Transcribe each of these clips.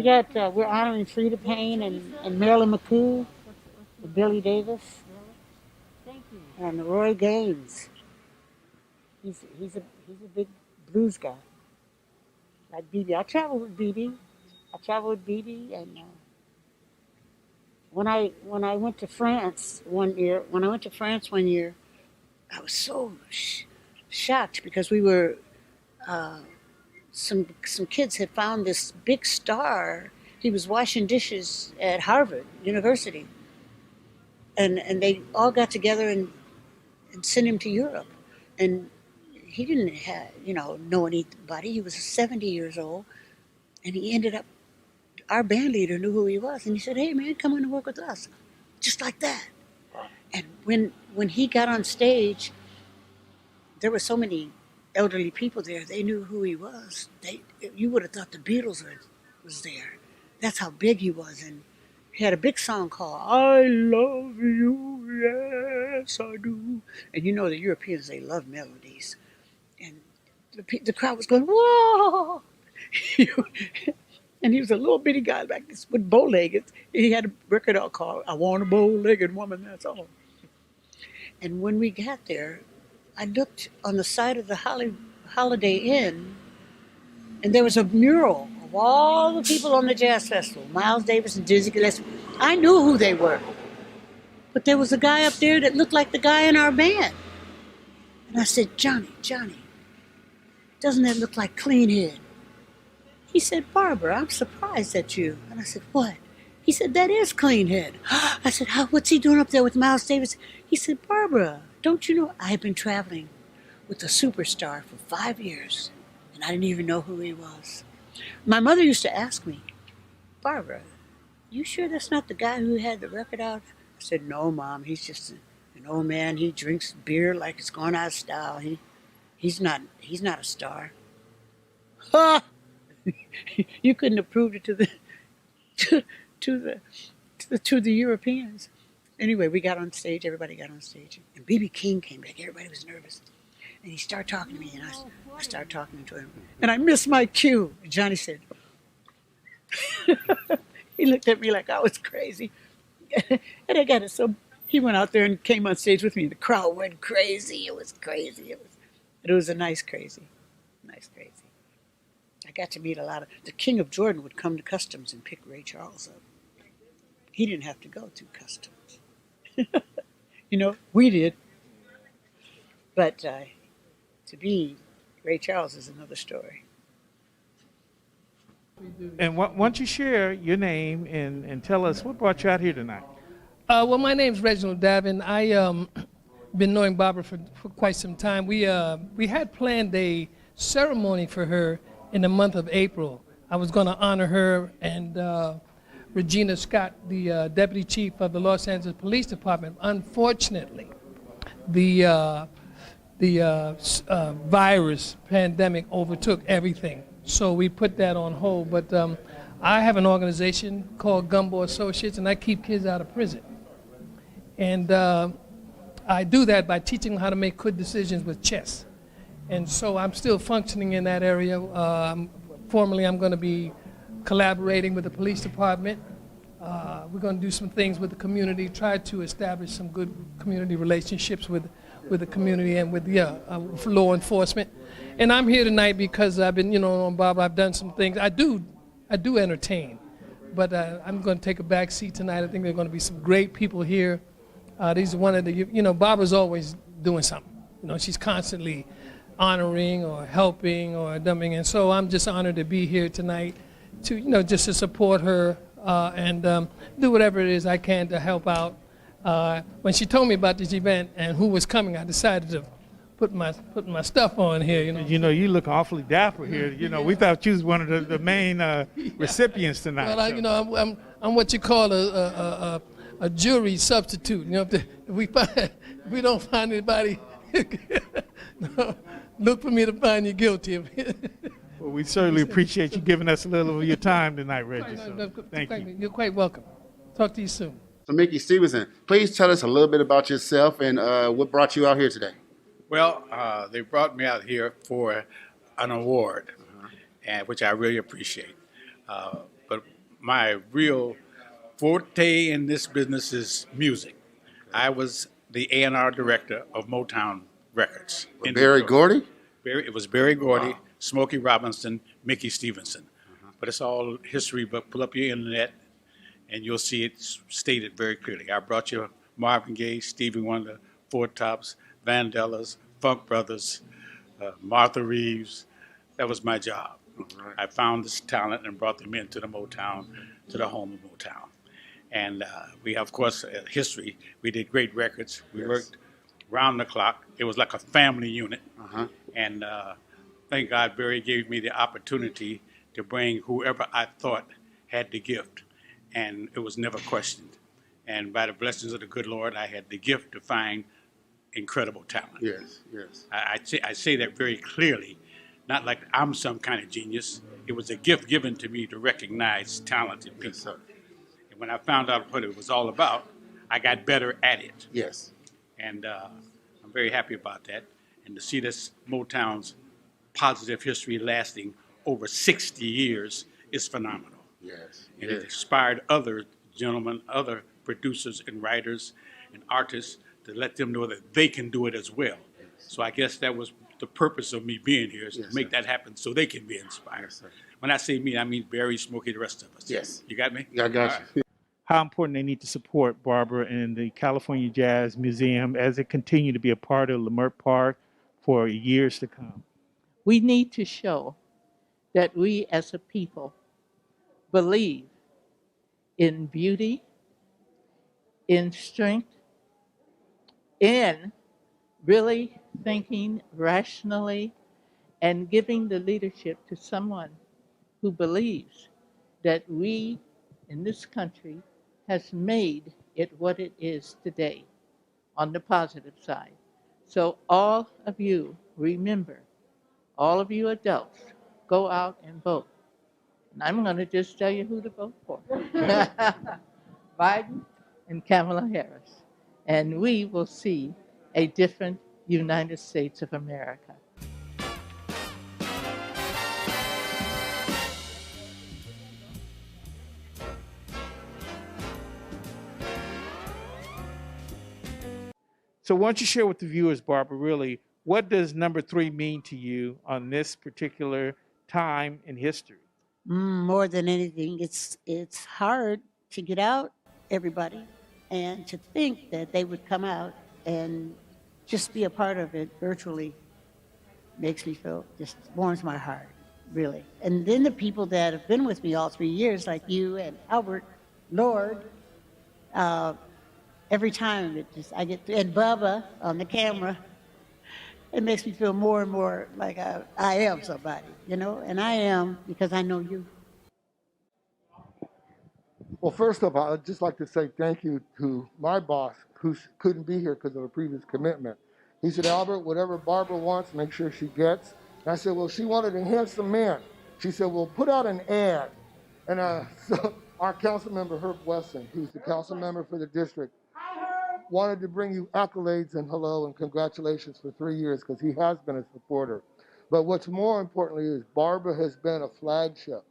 we're honoring Freda Payne and Marilyn McCoo, with Billy Davis, and Roy Gaines. He's a big blues guy. Like BB. I traveled with BB. And when I went to France one year, I was so shocked because we were some kids had found this big star. He was washing dishes at Harvard University, and they all got together and sent him to Europe, and he didn't have know anybody. He was 70 years old, and he ended up. Our band leader knew who he was, and he said, "Hey man, come on and work with us," just like that. And when he got on stage, there were so many elderly people there. They knew who he was. You would have thought the Beatles was there. That's how big he was. And he had a big song called "I Love You, Yes I Do." And you know the Europeans, they love melodies. And the crowd was going, "Whoa!" And he was a little bitty guy like this with bow-legged. He had a record out called "I Want a Bow-Legged Woman," that's all. And when we got there, I looked on the side of the Holiday Inn, and there was a mural of all the people on the jazz festival, Miles Davis and Dizzy Gillespie. I knew who they were, but there was a guy up there that looked like the guy in our band. And I said, Johnny, doesn't that look like Clean Head? He said, "Barbara, I'm surprised at you." And I said, "What?" He said, "That is Clean Head." I said, "What's he doing up there with Miles Davis?" He said, "Barbara, don't you know I've been traveling with a superstar for 5 years, and I didn't even know who he was." My mother used to ask me, "Barbara, you sure that's not the guy who had the record out?" I said, "No, Mom, he's just an old man. He drinks beer like it's gone out of style. He's not a star." Ha! You couldn't have proved it to the Europeans. Anyway, we got on stage. Everybody got on stage, and B.B. King came back. Everybody was nervous, and he started talking to me, and I started talking to him, and I missed my cue. And Johnny said, he looked at me like I was crazy, and I got it. So he went out there and came on stage with me. The crowd went crazy. It was crazy. It was a nice crazy. I got to meet a lot of, the King of Jordan would come to Customs and pick Ray Charles up. He didn't have to go to Customs. We did. But to be Ray Charles is another story. And why don't you share your name and tell us what brought you out here tonight? Well, my name's Reginald Davin. I been knowing Barbara for quite some time. We had planned a ceremony for her in the month of April. I was going to honor her and Regina Scott, the deputy chief of the Los Angeles Police Department. Unfortunately, the virus pandemic overtook everything, so we put that on hold. But I have an organization called Gumbo Associates, and I keep kids out of prison. And I do that by teaching them how to make good decisions with chess. And so I'm still functioning in that area. Formally, I'm going to be collaborating with the police department. We're going to do some things with the community, try to establish some good community relationships with the community and with law enforcement. And I'm here tonight because I've been, on Bob, I've done some things. I do entertain, but I'm going to take a back seat tonight. I think there are going to be some great people here. These are one of the, Barbara's always doing something. She's constantly honoring or helping or dumping, and so I'm just honored to be here tonight to, just to support her and do whatever it is I can to help out. When she told me about this event and who was coming, I decided to put my stuff on here. You look awfully dapper here. We thought you was one of the main recipients tonight. Well, I'm what you call a jury substitute. If we don't find anybody, look for me to find you guilty. Well, we certainly appreciate you giving us a little of your time tonight, Reggie. Thank you. You're quite welcome. Talk to you soon. So, Mickey Stevenson, please tell us a little bit about yourself and what brought you out here today. Well, they brought me out here for an award, and which I really appreciate. But my real forte in this business is music. I was the A&R director of Motown Records. in Barry Detroit. Gordy? It was Barry Gordy, Smokey Robinson, Mickey Stevenson. But it's all history, but pull up your internet and you'll see it stated very clearly. I brought you Marvin Gaye, Stevie Wonder, Four Tops, Vandellas, Funk Brothers, Martha Reeves. That was my job. I found this talent and brought them into the Motown, to the home of Motown. And we have, of course, history. We did great records. We worked round the clock. It was like a family unit. And thank God Barry gave me the opportunity to bring whoever I thought had the gift. And it was never questioned. And by the blessings of the good Lord, I had the gift to find incredible talent. Yes, yes. I say that very clearly, not like I'm some kind of genius. It was a gift given to me to recognize talented people. Yes, sir. And when I found out what it was all about, I got better at it. Yes. And I'm very happy about that. And to see this Motown's positive history lasting over 60 years is phenomenal. Yes. And it inspired other gentlemen, other producers and writers and artists to let them know that they can do it as well. So I guess that was the purpose of me being here, is to make that happen so they can be inspired. Yes, sir. When I say me, I mean Barry, Smokey, the rest of us. Yes. You got me? Yeah, I got you. How important they need to support Barbara and the California Jazz Museum as it continue to be a part of Leimert Park for years to come. We need to show that we as a people believe in beauty, in strength, in really thinking rationally and giving the leadership to someone who believes that we in this country has made it what it is today on the positive side. So all of you remember, all of you adults, go out and vote. And I'm going to just tell you who to vote for. Biden and Kamala Harris. And we will see a different United States of America. So why don't you share with the viewers, Barbara, really, what does number 3 mean to you on this particular time in history? More than anything, it's hard to get out, everybody, and to think that they would come out and just be a part of it virtually makes me feel, just warms my heart, really. And then the people that have been with me all 3 years, like you and Albert, Lord, every time I get, and Bubba on the camera, it makes me feel more and more like I am somebody, you know, and I am because I know you. Well, first of all, I'd just like to say thank you to my boss, who couldn't be here because of a previous commitment. He said, Albert, whatever Barbara wants, make sure she gets. And I said, well, she wanted a handsome man. She said, well, put out an ad. And so our council member, Herb Wesson, who's the council member for the district, wanted to bring you accolades and hello and congratulations for 3 years, because he has been a supporter. But what's more importantly is Barbara has been a flagship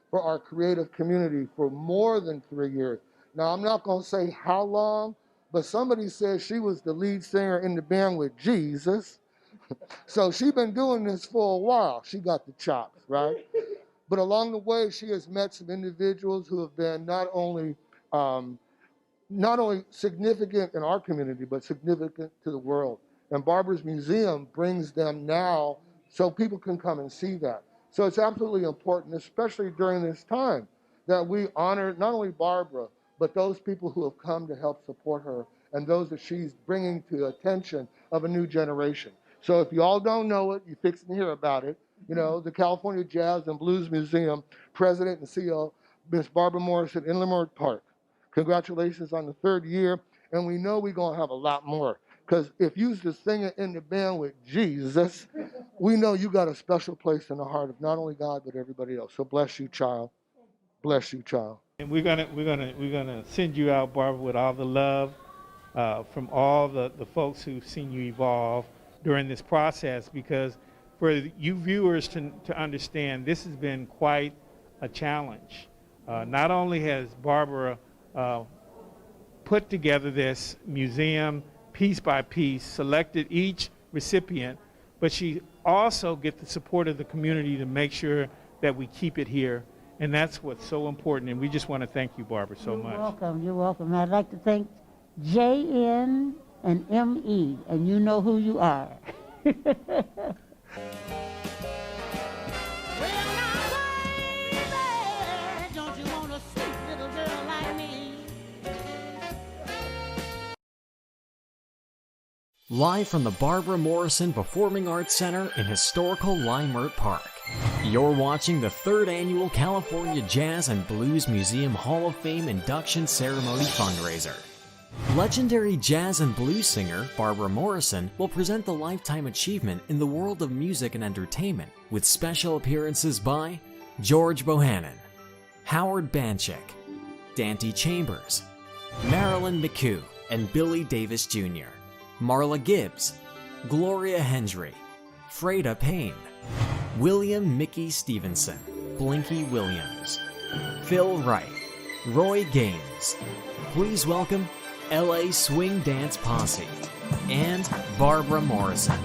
for our creative community for more than 3 years. Now, I'm not going to say how long, but somebody says she was the lead singer in the band with Jesus. So she's been doing this for a while. She got the chops, right? But along the way, she has met some individuals who have been not only significant in our community, but significant to the world. And Barbara's museum brings them now so people can come and see that. So it's absolutely important, especially during this time, that we honor not only Barbara, but those people who have come to help support her and those that she's bringing to the attention of a new generation. So if you all don't know it, you fix to hear about it. You know, the California Jazz and Blues Museum President and CEO, Miss Barbara Morrison in Leimert Park. Congratulations on the 3rd year, and we know we're going to have a lot more. Because if you're the singer in the band with Jesus, we know you got a special place in the heart of not only God, but everybody else. So bless you, child. Bless you, child. And we're gonna send you out, Barbara, with all the love from all the folks who've seen you evolve during this process, because for you viewers to understand, this has been quite a challenge Not only has Barbara put together this museum piece by piece, selected each recipient, but she also gets the support of the community to make sure that we keep it here. And that's what's so important. And we just want to thank you, Barbara, so much. You're welcome. You're welcome. I'd like to thank JN and ME, and you know who you are. Live from the Barbara Morrison Performing Arts Center in historical Leimert Park, you're watching the 3rd Annual California Jazz and Blues Museum Hall of Fame Induction Ceremony fundraiser. Legendary jazz and blues singer Barbara Morrison will present the Lifetime Achievement in the world of music and entertainment with special appearances by George Bohanon, Howard Banchik, Dante Chambers, Marilyn McCoo and Billy Davis Jr., Marla Gibbs, Gloria Hendry, Freda Payne, William Mickey Stevenson, Blinky Williams, Phil Wright, Roy Gaines. Please welcome LA Swing Dance Posse and Barbara Morrison.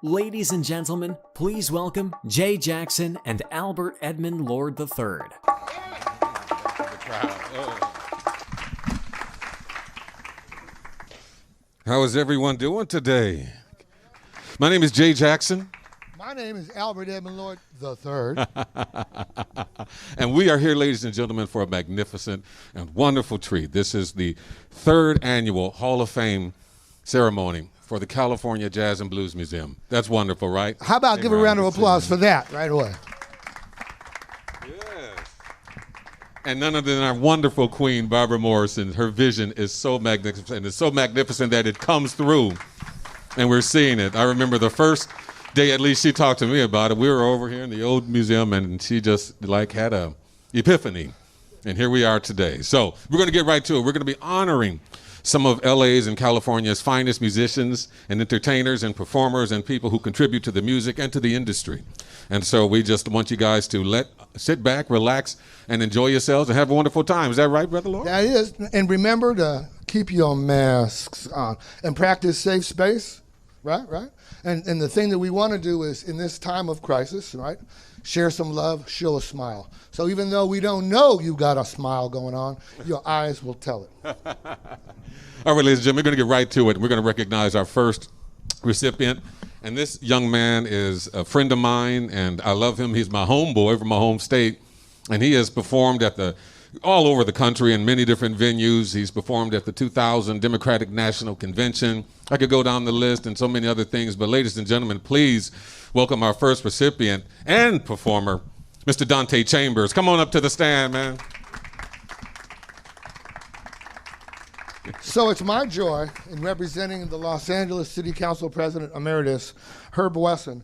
Ladies and gentlemen, please welcome Jay Jackson and Albert Edmund Lord III. How is everyone doing today? My name is Jay Jackson. My name is Albert Edmund Lord III. And we are here, ladies and gentlemen, for a magnificent and wonderful treat. This is the third annual Hall of Fame ceremony for the California Jazz and Blues Museum. That's wonderful, right? How about give a round of applause for that right away? And none other than our wonderful queen, Barbara Morrison. Her vision is so magnificent. It's so magnificent that it comes through, and we're seeing it. I remember the first day, at least she talked to me about it. We were over here in the old museum, and she just like had a epiphany. And here we are today. So we're going to get right to it. We're going to be honoring some of LA's and California's finest musicians and entertainers and performers and people who contribute to the music and to the industry. And so we just want you guys to sit back, relax, and enjoy yourselves and have a wonderful time. Is that right, Brother Lord? That is. And remember to keep your masks on and practice safe space, right? And the thing that we want to do is, in this time of crisis, right, share some love, show a smile. So even though we don't know you got a smile going on, your eyes will tell it. All right, ladies and gentlemen, we're going to get right to it. We're going to recognize our first recipient. And this young man is a friend of mine, and I love him. He's my homeboy from my home state, and he has performed all over the country in many different venues. He's performed at the 2000 Democratic National Convention. I could go down the list and so many other things, but ladies and gentlemen, please welcome our first recipient and performer, Mr. Dante Chambers. Come on up to the stand, man. So it's my joy in representing the Los Angeles City Council President Emeritus, Herb Wesson,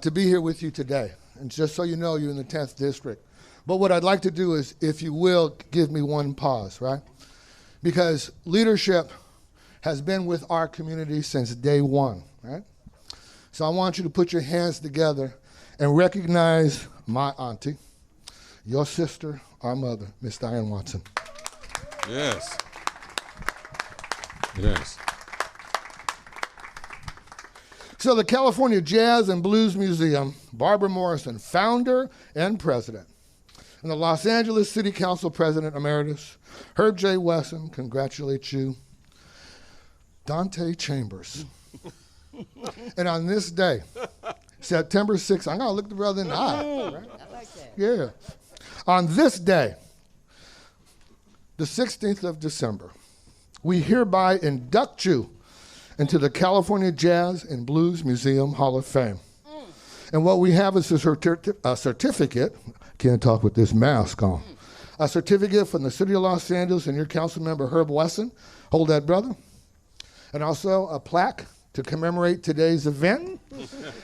to be here with you today. And just so you know, you're in the 10th District. But what I'd like to do is, if you will, give me one pause, right? Because leadership has been with our community since day one, right? So I want you to put your hands together and recognize my auntie, your sister, our mother, Miss Diane Watson. Yes. Yes. So the California Jazz and Blues Museum, Barbara Morrison, founder and president. And the Los Angeles City Council President Emeritus, Herb J. Wesson, congratulate you. Dante Chambers. And on this day, September 6th, I'm going to look the brother in the eye. Right? I like that. Yeah. On this day, the 16th of December, we hereby induct you into the California Jazz and Blues Museum Hall of Fame. And what we have is a certificate, can't talk with this mask on, a certificate from the City of Los Angeles and your council member, Herb Wesson. Hold that, brother. And also a plaque to commemorate today's event.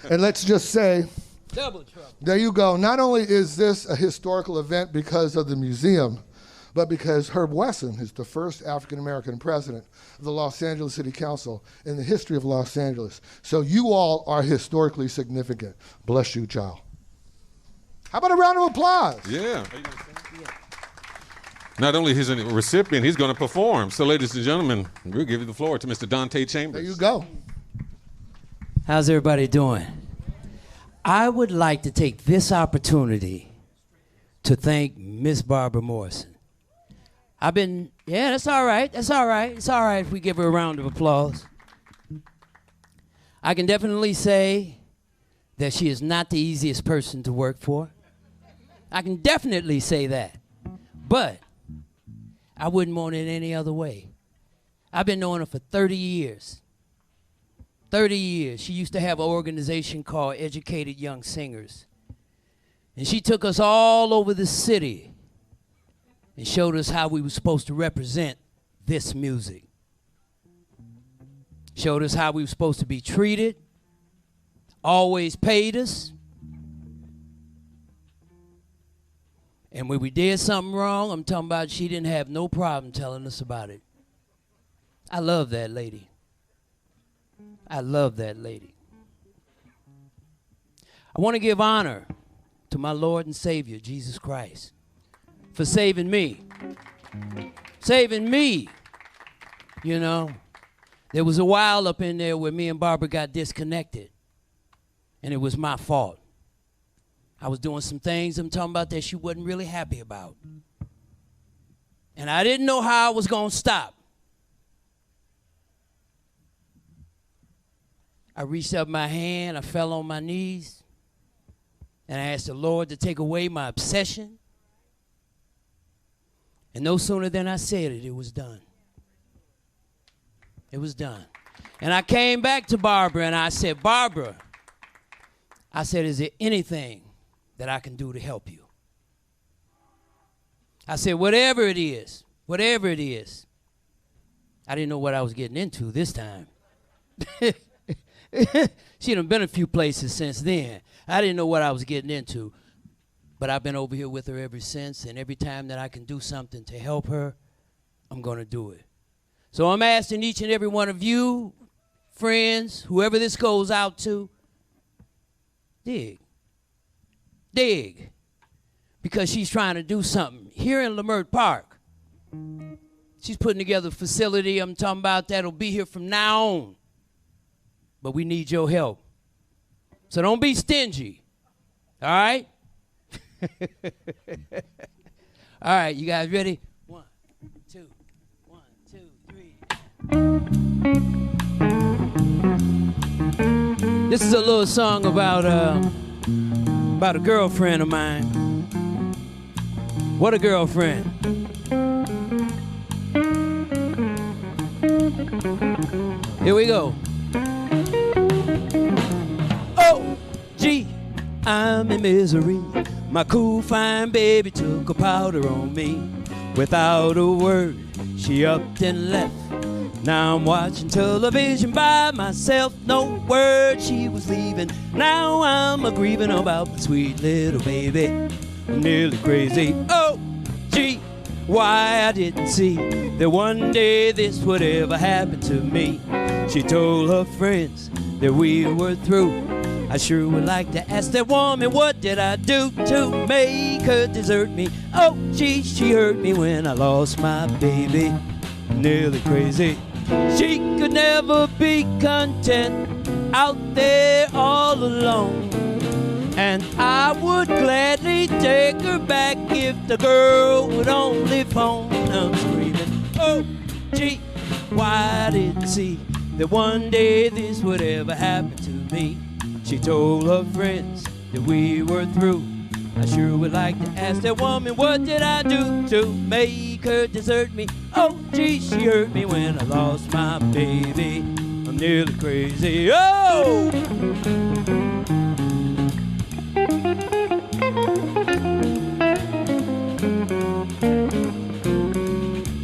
And let's just say, Double trouble. there you go. Not only is this a historical event because of the museum, but because Herb Wesson is the first African-American president of the Los Angeles City Council in the history of Los Angeles. So you all are historically significant. Bless you, child. How about a round of applause? Yeah. Not only is he a recipient, he's going to perform. So, ladies and gentlemen, we'll give you the floor to Mr. Dante Chambers. There you go. How's everybody doing? I would like to take this opportunity to thank Miss Barbara Morrison. That's all right. It's all right if we give her a round of applause. I can definitely say that she is not the easiest person to work for. I can definitely say that. But I wouldn't want it any other way. I've been knowing her for 30 years. 30 years. She used to have an organization called Educated Young Singers. And she took us all over the city and showed us how we were supposed to represent this music. Showed us how we were supposed to be treated, always paid us. And when we did something wrong, I'm talking about she didn't have no problem telling us about it. I love that lady. I love that lady. I want to give honor to my Lord and Savior, Jesus Christ, for saving me. Saving me. You know, there was a while up in there where me and Barbara got disconnected. and it was my fault. I was doing some things I'm talking about that she wasn't really happy about. And I didn't know how I was going to stop. I reached up my hand, I fell on my knees, and I asked the Lord to take away my obsession. And no sooner than I said it, it was done. It was done. And I came back to Barbara and I said, Barbara, I said, is there anything that I can do to help you? I said, whatever it is, whatever it is. I didn't know what I was getting into this time. She done been a few places since then. I didn't know what I was getting into. But I've been over here with her ever since, and every time that I can do something to help her, I'm going to do it. So I'm asking each and every one of you, friends, whoever this goes out to, dig. Dig. Because she's trying to do something. Here in Leimert Park, she's putting together a facility I'm talking about that'll be here from now on. But we need your help. So don't be stingy. All right? All right, you guys ready? 1, 2, 1, 2, 3. This is a little song about a girlfriend of mine. What a girlfriend. Here we go. Oh, gee, I'm in misery. My cool, fine baby took a powder on me. Without a word, she upped and left. Now I'm watching television by myself. No word, she was leaving. Now I'm a-grieving about my sweet little baby. I'm nearly crazy. Oh, gee, why I didn't see that one day this would ever happen to me. She told her friends that we were through. I sure would like to ask that woman, what did I do to make her desert me? Oh, gee, she hurt me when I lost my baby. I'm nearly crazy. She could never be content out there all alone. And I would gladly take her back if the girl would only phone. I'm screaming, oh, gee, why I didn't see that one day this would ever happen to me. She told her friends that we were through. I sure would like to ask that woman, what did I do to make her desert me? Oh, gee, she hurt me when I lost my baby. I'm nearly crazy. Oh!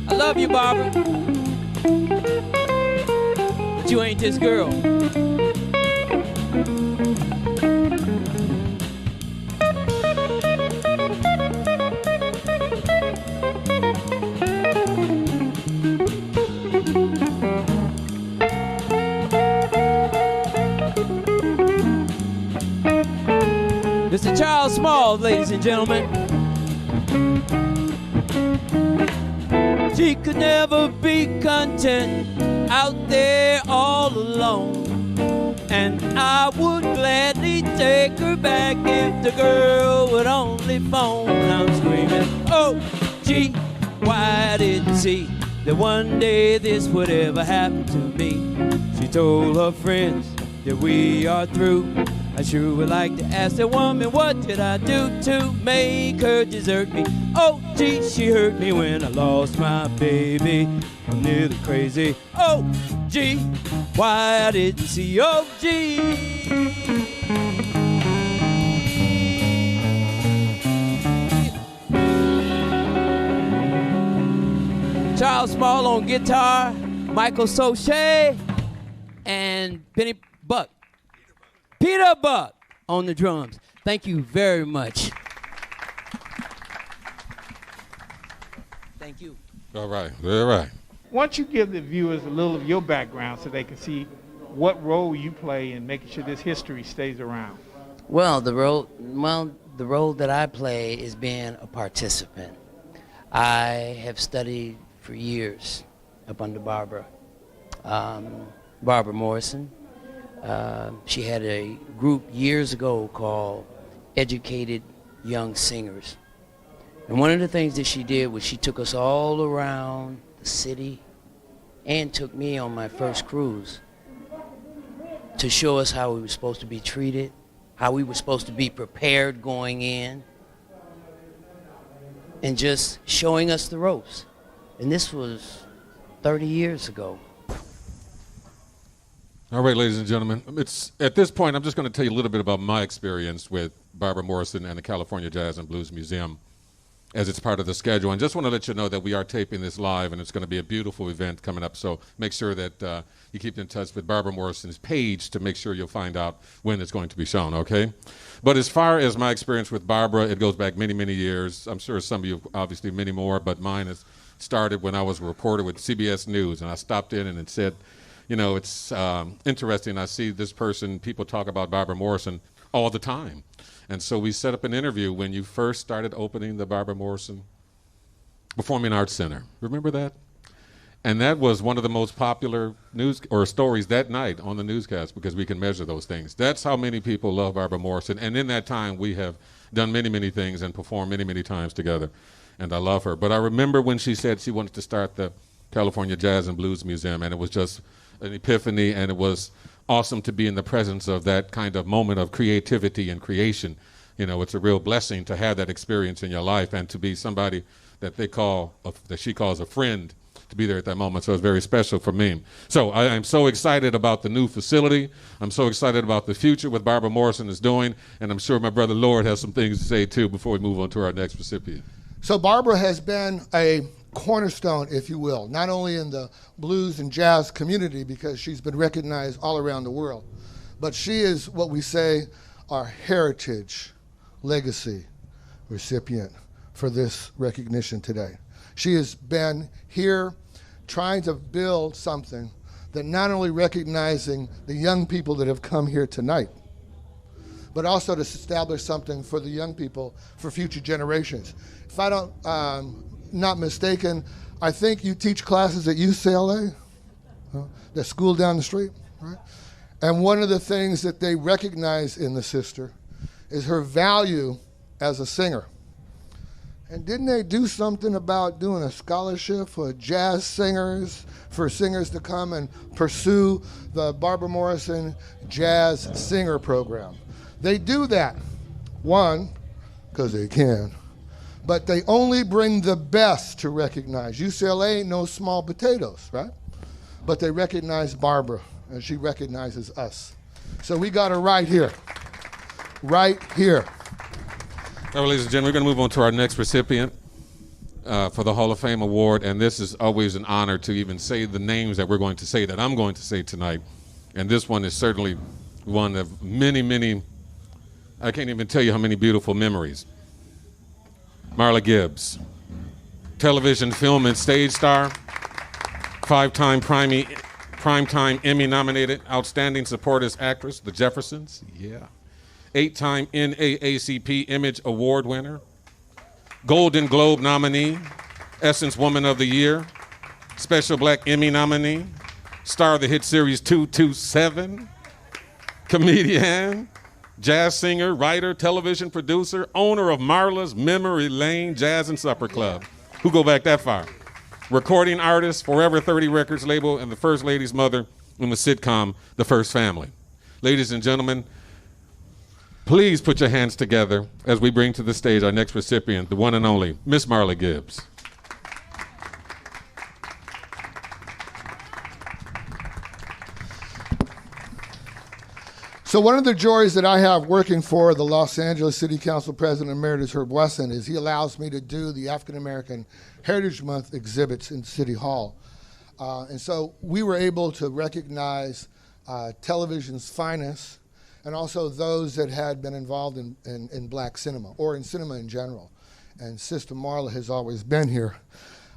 I love you, Barbara. But you ain't this girl. Mr. Charles Small, ladies and gentlemen. She could never be content out there all alone. And I would gladly take her back if the girl would only phone. I'm screaming, oh, gee, why I didn't see that one day this would ever happen to me. She told her friends that we are through. I sure would like to ask that woman, what did I do to make her desert me? Oh, gee, she hurt me when I lost my baby. I'm nearly crazy. Oh, gee, why I didn't see. Oh, gee. Charles Small on guitar, Michael Soche, and Penny Buck. Peter Buck on the drums. Thank you very much. Thank you. All right, all right. Why don't you give the viewers a little of your background so they can see what role you play in making sure this history stays around? Well, the role that I play is being a participant. I have studied for years up under Barbara Morrison. She had a group years ago called Educated Young Singers. And one of the things that she did was she took us all around the city and took me on my first cruise to show us how we were supposed to be treated, how we were supposed to be prepared going in, and just showing us the ropes. And this was 30 years ago. All right, ladies and gentlemen, at this point, I'm just going to tell you a little bit about my experience with Barbara Morrison and the California Jazz and Blues Museum as it's part of the schedule. And just want to let you know that we are taping this live, and it's going to be a beautiful event coming up. So make sure that you keep in touch with Barbara Morrison's page to make sure you'll find out when it's going to be shown, okay? But as far as my experience with Barbara, it goes back many, many years. I'm sure some of you, obviously many more, but mine has started when I was a reporter with CBS News, and I stopped in and it said, you know, it's interesting. I see this person, people talk about Barbara Morrison all the time. And so we set up an interview when you first started opening the Barbara Morrison Performing Arts Center. Remember that? And that was one of the most popular news or stories that night on the newscast, because we can measure those things. That's how many people love Barbara Morrison. And in that time, we have done many, many things and performed many, many times together. And I love her. But I remember when she said she wanted to start the California Jazz and Blues Museum, and it was just an epiphany, and it was awesome to be in the presence of that kind of moment of creativity and creation. You know, it's a real blessing to have that experience in your life and to be somebody that that she calls a friend, to be there at that moment. So it's very special for me. So I am so excited about the new facility. I'm so excited about the future what Barbara Morrison is doing, and I'm sure my brother Lord has some things to say too before we move on to our next recipient. So Barbara has been a cornerstone, if you will, not only in the blues and jazz community, because she's been recognized all around the world, but she is what we say our heritage legacy recipient for this recognition today. She has been here trying to build something that not only recognizing the young people that have come here tonight, but also to establish something for the young people for future generations. If I don't, not mistaken, I think you teach classes at UCLA, the school down the street, right? And one of the things that they recognize in the sister is her value as a singer. And didn't they do something about doing a scholarship for jazz singers, for singers to come and pursue the Barbara Morrison Jazz Singer Program? They do that, one, because they can, but they only bring the best to recognize. UCLA ain't no small potatoes, right? But they recognize Barbara, and she recognizes us. So we got her right here. Right here. All right, ladies and gentlemen, we're going to move on to our next recipient for the Hall of Fame Award, and this is always an honor to even say the names that we're going to say, that I'm going to say tonight. And this one is certainly one of many, many, I can't even tell you how many beautiful memories. Marla Gibbs, television, film, and stage star, 5-time Primetime Emmy nominated, Outstanding Supporting Actress, The Jeffersons, yeah. 8-time NAACP Image Award winner, Golden Globe nominee, Essence Woman of the Year, Special Black Emmy nominee, star of the hit series 227, comedian, jazz singer, writer, television producer, owner of Marla's Memory Lane Jazz and Supper Club. Who go back that far? Recording artist, Forever 30 Records label, and the First Lady's mother in the sitcom The First Family. Ladies and gentlemen, please put your hands together as we bring to the stage our next recipient, the one and only Miss Marla Gibbs. So one of the joys that I have working for the Los Angeles City Council President Emeritus Herb Wesson is he allows me to do the African American Heritage Month exhibits in City Hall. And so we were able to recognize television's finest, and also those that had been involved in black cinema, or in cinema in general. And Sister Marla has always been here.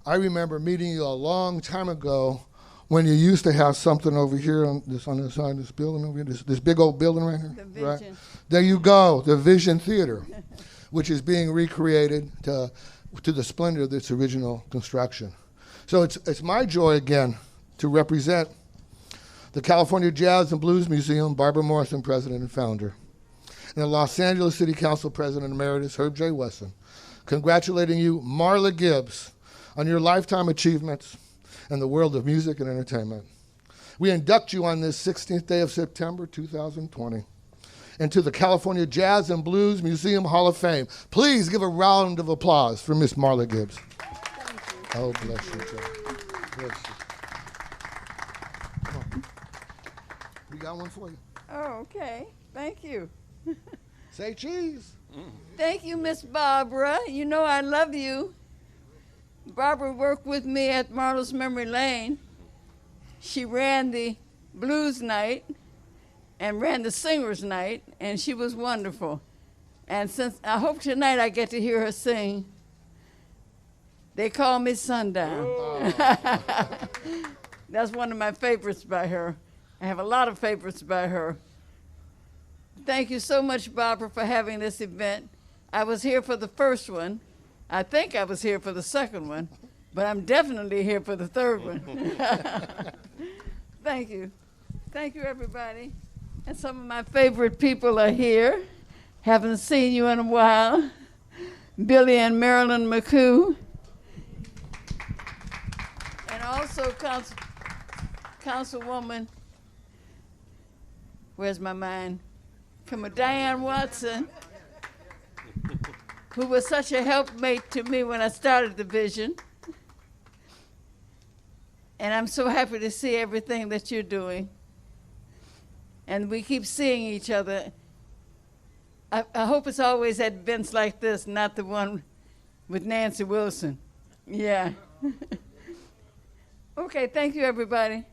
I remember meeting you a long time ago when you used to have something over here on this side of this building over here, this big old building right here. The Vision. Right? There you go, the Vision Theater, which is being recreated to the splendor of its original construction. So it's my joy again to represent The California Jazz and Blues Museum, Barbara Morrison, president and founder. And the Los Angeles City Council President Emeritus, Herb J. Wesson, congratulating you, Marla Gibbs, on your lifetime achievements in the world of music and entertainment. We induct you on this 16th day of September 2020 into the California Jazz and Blues Museum Hall of Fame. Please give a round of applause for Miss Marla Gibbs. Oh, bless you, Joe. Bless you. Come on. We got one for you. Oh, okay. Thank you. Say cheese. Thank you, Miss Barbara. You know I love you. Barbara worked with me at Marla's Memory Lane. She ran the blues night and ran the singers night, and she was wonderful. And since I hope tonight I get to hear her sing, They Call Me Sundown. Oh. That's one of my favorites by her. I have a lot of favorites by her. Thank you so much, Barbara, for having this event. I was here for the first one. I think I was here for the second one, but I'm definitely here for the third one. Thank you. Thank you, everybody. And some of my favorite people are here. Haven't seen you in a while. Billy and Marilyn McCoo. And also Councilwoman, where's my mind? Come on, Diane Watson, who was such a helpmate to me when I started the vision. And I'm so happy to see everything that you're doing. And we keep seeing each other. I hope it's always at events like this, not the one with Nancy Wilson. Yeah. Okay, thank you, everybody.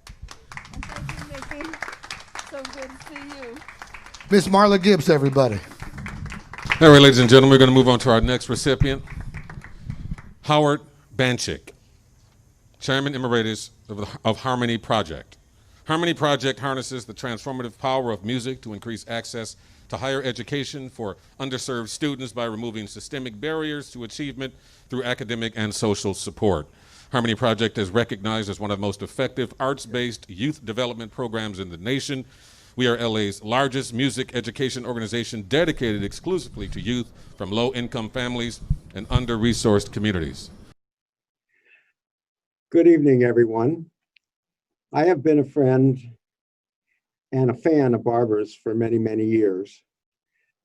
And thank you, Nikki. So good to see you. Miss Marla Gibbs, everybody. All right, ladies and gentlemen, we're going to move on to our next recipient, Howard Banchik, Chairman Emeritus of Harmony Project. Harmony Project harnesses the transformative power of music to increase access to higher education for underserved students by removing systemic barriers to achievement through academic and social support. Harmony Project is recognized as one of the most effective arts-based youth development programs in the nation. We are LA's largest music education organization dedicated exclusively to youth from low-income families and under-resourced communities. Good evening, everyone. I have been a friend and a fan of Barbara's for many, many years,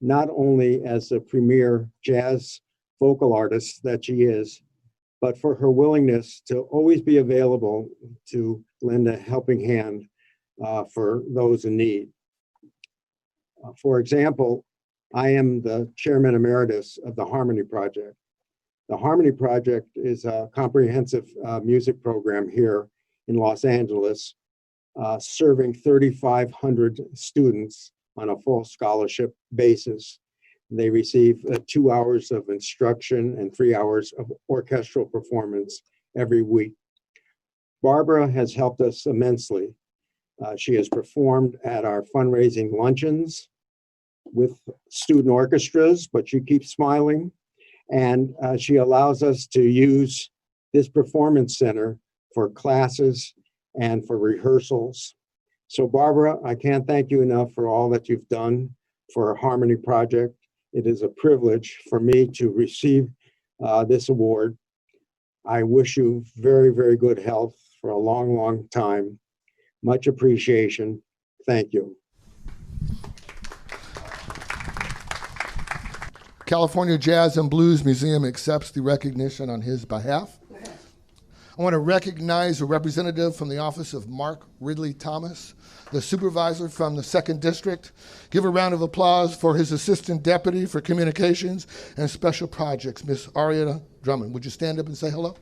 not only as a premier jazz vocal artist that she is, but for her willingness to always be available to lend a helping hand for those in need. For example, I am the chairman emeritus of the Harmony Project. The Harmony Project is a comprehensive music program here in Los Angeles, serving 3,500 students on a full scholarship basis. They receive 2 hours of instruction and 3 hours of orchestral performance every week. Barbara has helped us immensely. She has performed at our fundraising luncheons with student orchestras, but she keeps smiling. And she allows us to use this performance center for classes and for rehearsals. So Barbara, I can't thank you enough for all that you've done for Harmony Project. It is a privilege for me to receive this award. I wish you very, very good health for a long, long time. Much appreciation. Thank you. California Jazz and Blues Museum accepts the recognition on his behalf. I want to recognize a representative from the office of Mark Ridley Thomas, the supervisor from the 2nd District. Give a round of applause for his assistant deputy for communications and special projects, Miss Ariana Drummond. Would you stand up and say hello?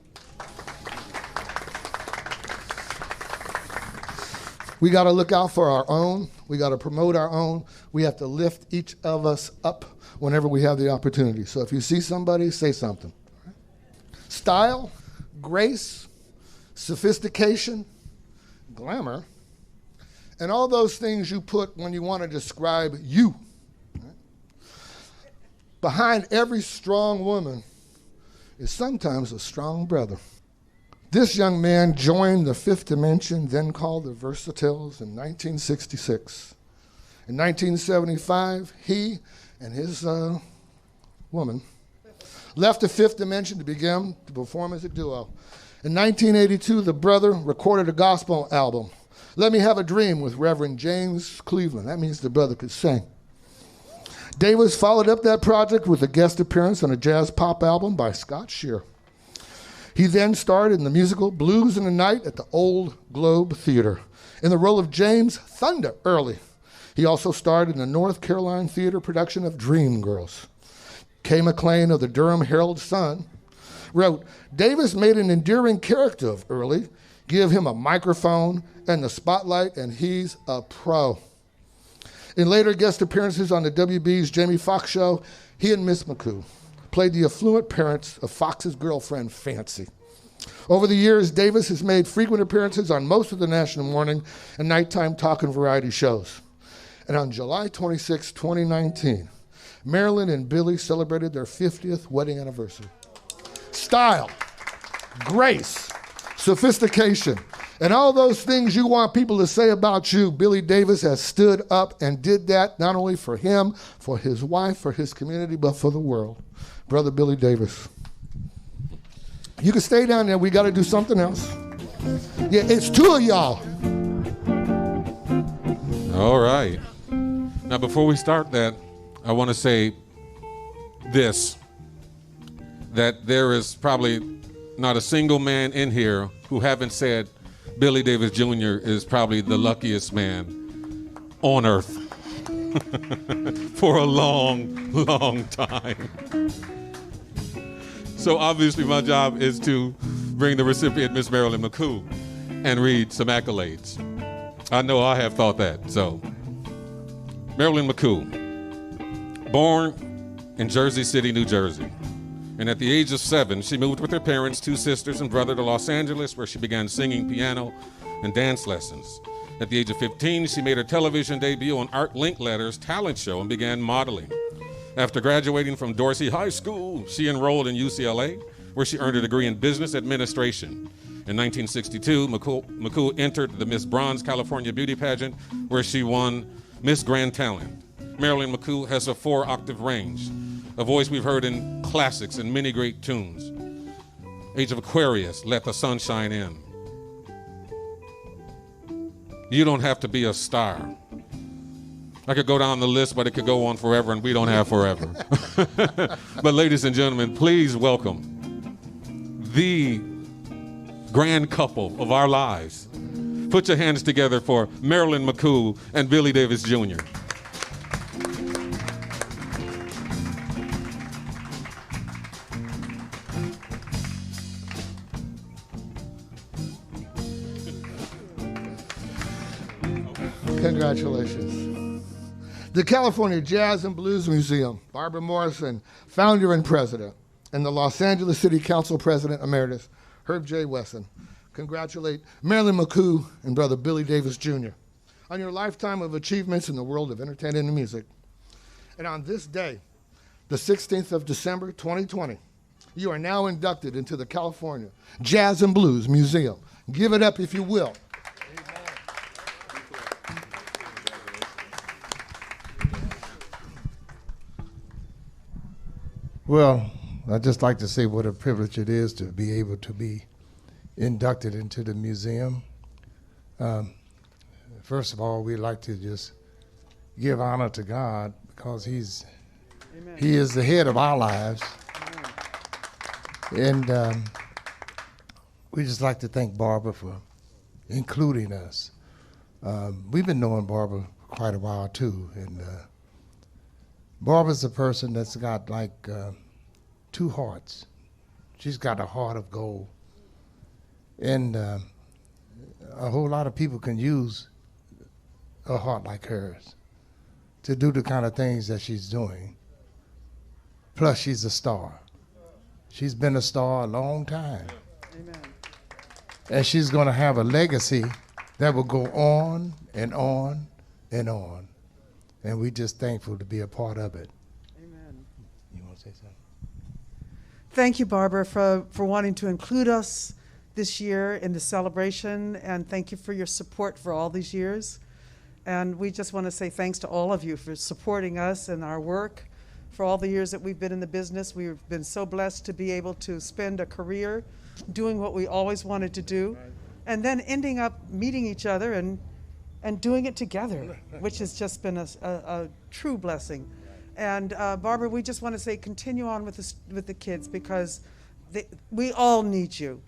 We got to look out for our own. We got to promote our own. We have to lift each of us up whenever we have the opportunity. So if you see somebody, say something. Style, grace, sophistication, glamour, and all those things you put when you want to describe you. Behind every strong woman is sometimes a strong brother. This young man joined the Fifth Dimension, then called the Versatiles, in 1966. In 1975, he and his woman left the Fifth Dimension to begin to perform as a duo. In 1982, the brother recorded a gospel album, Let Me Have a Dream, with Reverend James Cleveland. That means the brother could sing. Davis followed up that project with a guest appearance on a jazz pop album by Scott Shear. He then starred in the musical Blues in the Night at the Old Globe Theater in the role of James Thunder Early. He also starred in the North Carolina Theater production of Dreamgirls. Kay McLean of the Durham Herald-Sun wrote, Davis made an endearing character of Early, give him a microphone and the spotlight, and he's a pro. In later guest appearances on the WB's Jamie Foxx show, he and Miss McCoo played the affluent parents of Fox's girlfriend, Fancy. Over the years, Davis has made frequent appearances on most of the national morning and nighttime talk and variety shows. And on July 26, 2019, Marilyn and Billy celebrated their 50th wedding anniversary. Style, grace, sophistication, and all those things you want people to say about you, Billy Davis has stood up and did that not only for him, for his wife, for his community, but for the world. Brother Billy Davis. You can stay down there. We got to do something else. Yeah, it's two of y'all. All right. Now, before we start that, I want to say this, that there is probably not a single man in here who haven't said Billy Davis Jr. is probably the luckiest man on earth for a long, long time. So obviously my job is to bring the recipient, Miss Marilyn McCoo, and read some accolades. I know I have thought that, so. Marilyn McCoo, born in Jersey City, New Jersey. And at the age of 7, she moved with her parents, 2 sisters, and brother to Los Angeles, where she began singing piano and dance lessons. At the age of 15, she made her television debut on Art Linkletter's talent show and began modeling. After graduating from Dorsey High School, she enrolled in UCLA, where she earned a degree in business administration. In 1962, McCoo entered the Miss Bronze California beauty pageant, where she won Miss Grand Talent. Marilyn McCoo has a 4-octave range, a voice we've heard in classics and many great tunes. Age of Aquarius, Let the Sun Shine In. You don't have to be a star. I could go down the list, but it could go on forever, and we don't have forever. But ladies and gentlemen, please welcome the grand couple of our lives. Put your hands together for Marilyn McCoo and Billy Davis Jr. Congratulations. The California Jazz and Blues Museum, Barbara Morrison, founder and president, and the Los Angeles City Council President Emeritus, Herb J. Wesson, congratulate Marilyn McCoo and brother Billy Davis Jr. on your lifetime of achievements in the world of entertainment and music. And on this day, the 16th of December, 2020, you are now inducted into the California Jazz and Blues Museum. Give it up if you will. Well, I'd just like to say what a privilege it is to be able to be inducted into the museum. First of all, we'd like to just give honor to God because He is the head of our lives. Amen. And we just like to thank Barbara for including us. We've been knowing Barbara for quite a while too, and Barbara's a person that's got like 2 hearts. She's got a heart of gold. And a whole lot of people can use a heart like hers to do the kind of things that she's doing. Plus, she's a star. She's been a star a long time. Amen. And she's going to have a legacy that will go on and on and on. And we're just thankful to be a part of it. Amen. You want to say something? Thank you, Barbara, for wanting to include us, this year in the celebration, and thank you for your support for all these years. And we just want to say thanks to all of you for supporting us and our work. For all the years that we've been in the business, we've been so blessed to be able to spend a career doing what we always wanted to do, and then ending up meeting each other and doing it together, which has just been a true blessing. And Barbara, we just want to say continue on with the kids, because we all need you.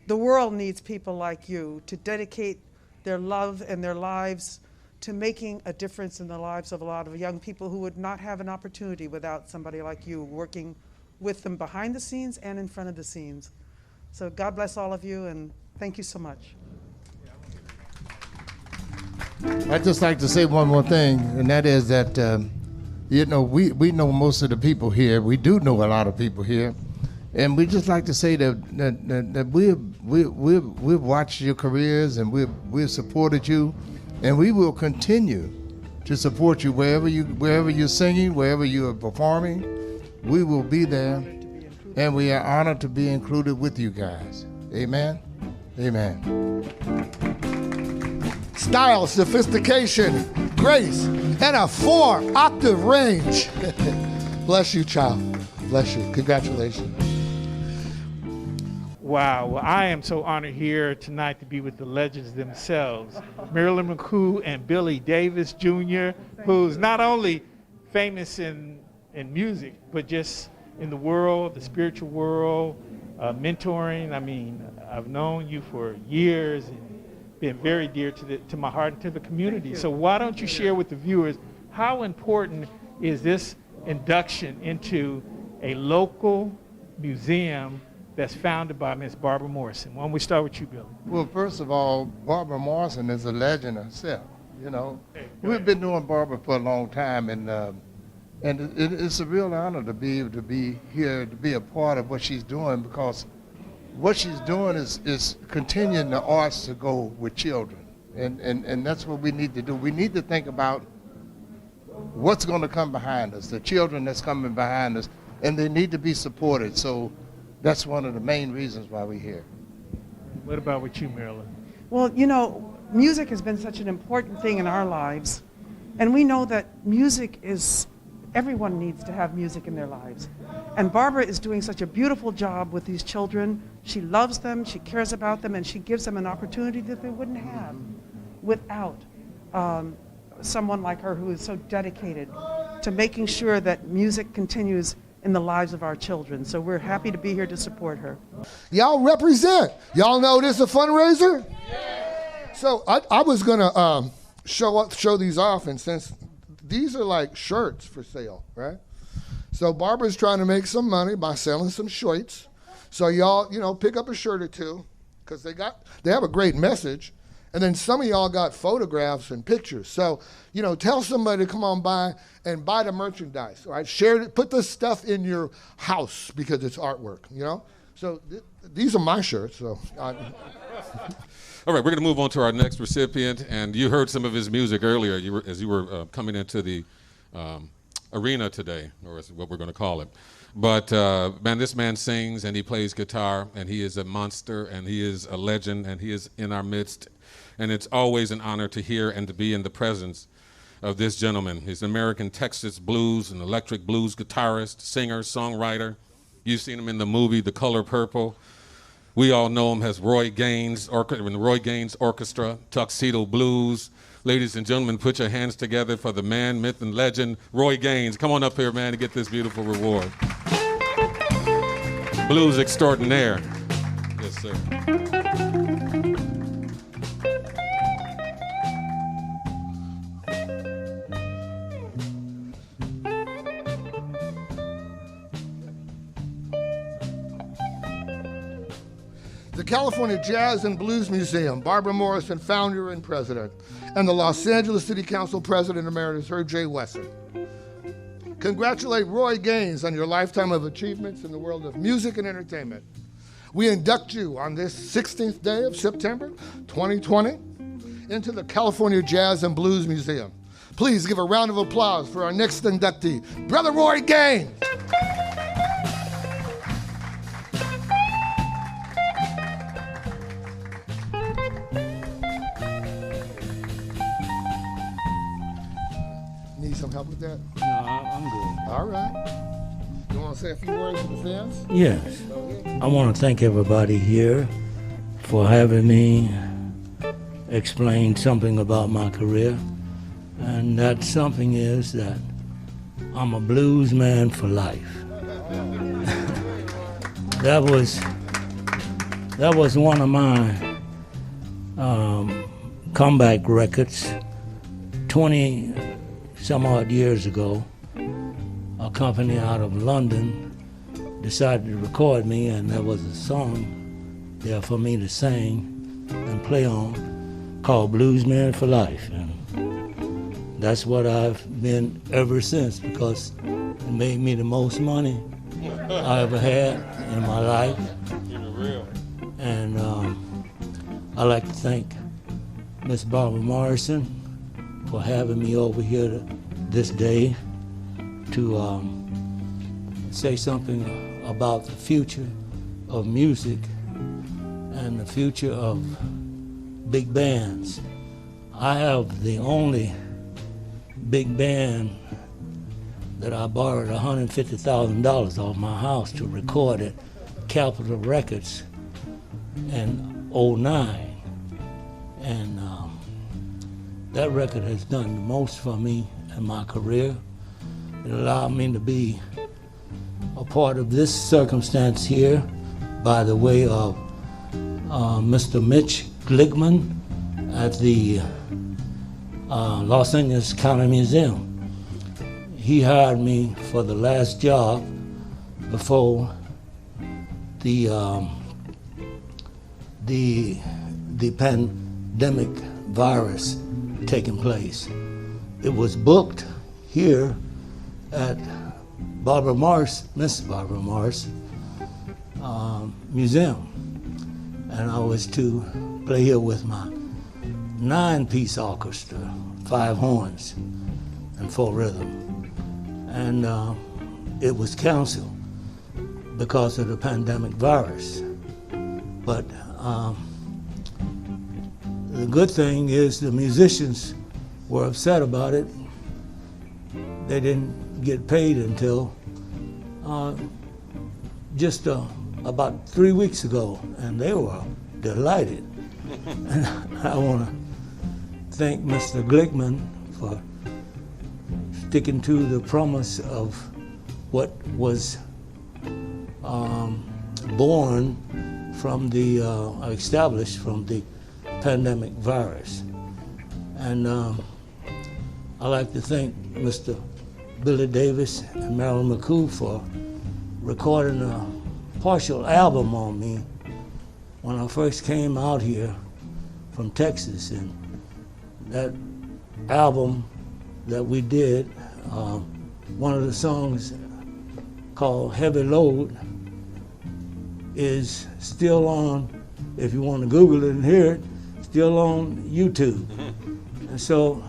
The world needs people like you to dedicate their love and their lives to making a difference in the lives of a lot of young people who would not have an opportunity without somebody like you working with them behind the scenes and in front of the scenes. So God bless all of you, and thank you so much. I'd just like to say one more thing, and that is that, we know most of the people here. We do know a lot of people here. And we just like to say that we've watched your careers, and we've supported you, and we will continue to support you wherever you're singing, wherever you're performing. We will be there, and we are honored to be included with you guys. Amen. Amen. Style, sophistication, grace, and a 4-octave range. Bless you, child. Bless you. Congratulations. Wow, well, I am so honored here tonight to be with the legends themselves, Marilyn McCoo and Billy Davis Jr., who's not only famous in music, but just in the world, the spiritual world, mentoring. I mean, I've known you for years and been very dear to my heart and to the community. So why don't you share with the viewers how important is this induction into a local museum that's founded by Miss Barbara Morrison? Why don't we start with you, Billy? Well, first of all, Barbara Morrison is a legend herself. We've been knowing Barbara for a long time, and it's a real honor to be able to be here, to be a part of what she's doing, because what she's doing is continuing the arts to go with children, and that's what we need to do. We need to think about what's going to come behind us, the children that's coming behind us, and they need to be supported. So that's one of the main reasons why we're here. What about with you, Marilyn? Well, music has been such an important thing in our lives, and we know that everyone needs to have music in their lives. And Barbara is doing such a beautiful job with these children. She loves them, she cares about them, and she gives them an opportunity that they wouldn't have without someone like her who is so dedicated to making sure that music continues in the lives of our children. So we're happy to be here to support her. Y'all represent. Y'all know this is a fundraiser? Yeah. So I was gonna show these off, and since these are like shirts for sale, right? So Barbara's trying to make some money by selling some shirts. So y'all, pick up a shirt or two, because they have a great message. And then some of y'all got photographs and pictures. So, tell somebody to come on by and buy the merchandise, all right? Share it, put this stuff in your house because it's artwork, So these are my shirts, so. All right, we're going to move on to our next recipient, and you heard some of his music earlier as you were coming into the arena today, or is what we're going to call it. But this man sings and he plays guitar, and he is a monster, and he is a legend, and he is in our midst. And it's always an honor to hear and to be in the presence of this gentleman. He's an American Texas blues and electric blues guitarist, singer, songwriter. You've seen him in the movie The Color Purple. We all know him as Roy Gaines, in the Roy Gaines Orchestra, Tuxedo Blues. Ladies and gentlemen, put your hands together for the man, myth, and legend, Roy Gaines. Come on up here, man, to get this beautiful reward. Blues extraordinaire. Yes, sir. The California Jazz and Blues Museum, Barbara Morrison, founder and president, and the Los Angeles City Council President Emeritus, Herb J. Wesson. Congratulate Roy Gaines on your lifetime of achievements in the world of music and entertainment. We induct you on this 16th day of September 2020 into the California Jazz and Blues Museum. Please give a round of applause for our next inductee, Brother Roy Gaines. help with that? No, I'm good. All right. You want to say a few words to the fans? Yes. I want to thank everybody here for having me explain something about my career. And that something is that I'm a blues man for life. That was one of my comeback records 20 some odd years ago. A company out of London decided to record me, and there was a song there for me to sing and play on called Blues Man for Life. And that's what I've been ever since, because it made me the most money I ever had in my life. And I'd like to thank Miss Barbara Morrison for having me over here this day to say something about the future of music and the future of big bands. I have the only big band that I borrowed $150,000 off my house to record at Capitol Records in '09. And that record has done the most for me in my career. It allowed me to be a part of this circumstance here by the way of Mr. Mitch Glickman at the Los Angeles County Museum. He hired me for the last job before the pandemic virus taking place. It was booked here at Mrs. Barbara Morris Museum, and I was to play here with my 9-piece orchestra, 5 horns and 4 rhythm. And it was canceled because of the pandemic virus. But the good thing is the musicians were upset about it. They didn't get paid until just about 3 weeks ago, and they were delighted. And I want to thank Mr. Glickman for sticking to the promise of what was established from the pandemic virus. And I'd like to thank Mr. Billy Davis and Marilyn McCoo for recording a partial album on me when I first came out here from Texas. And that album that we did, one of the songs called Heavy Load is still on, if you want to Google it and hear it, still on YouTube. And so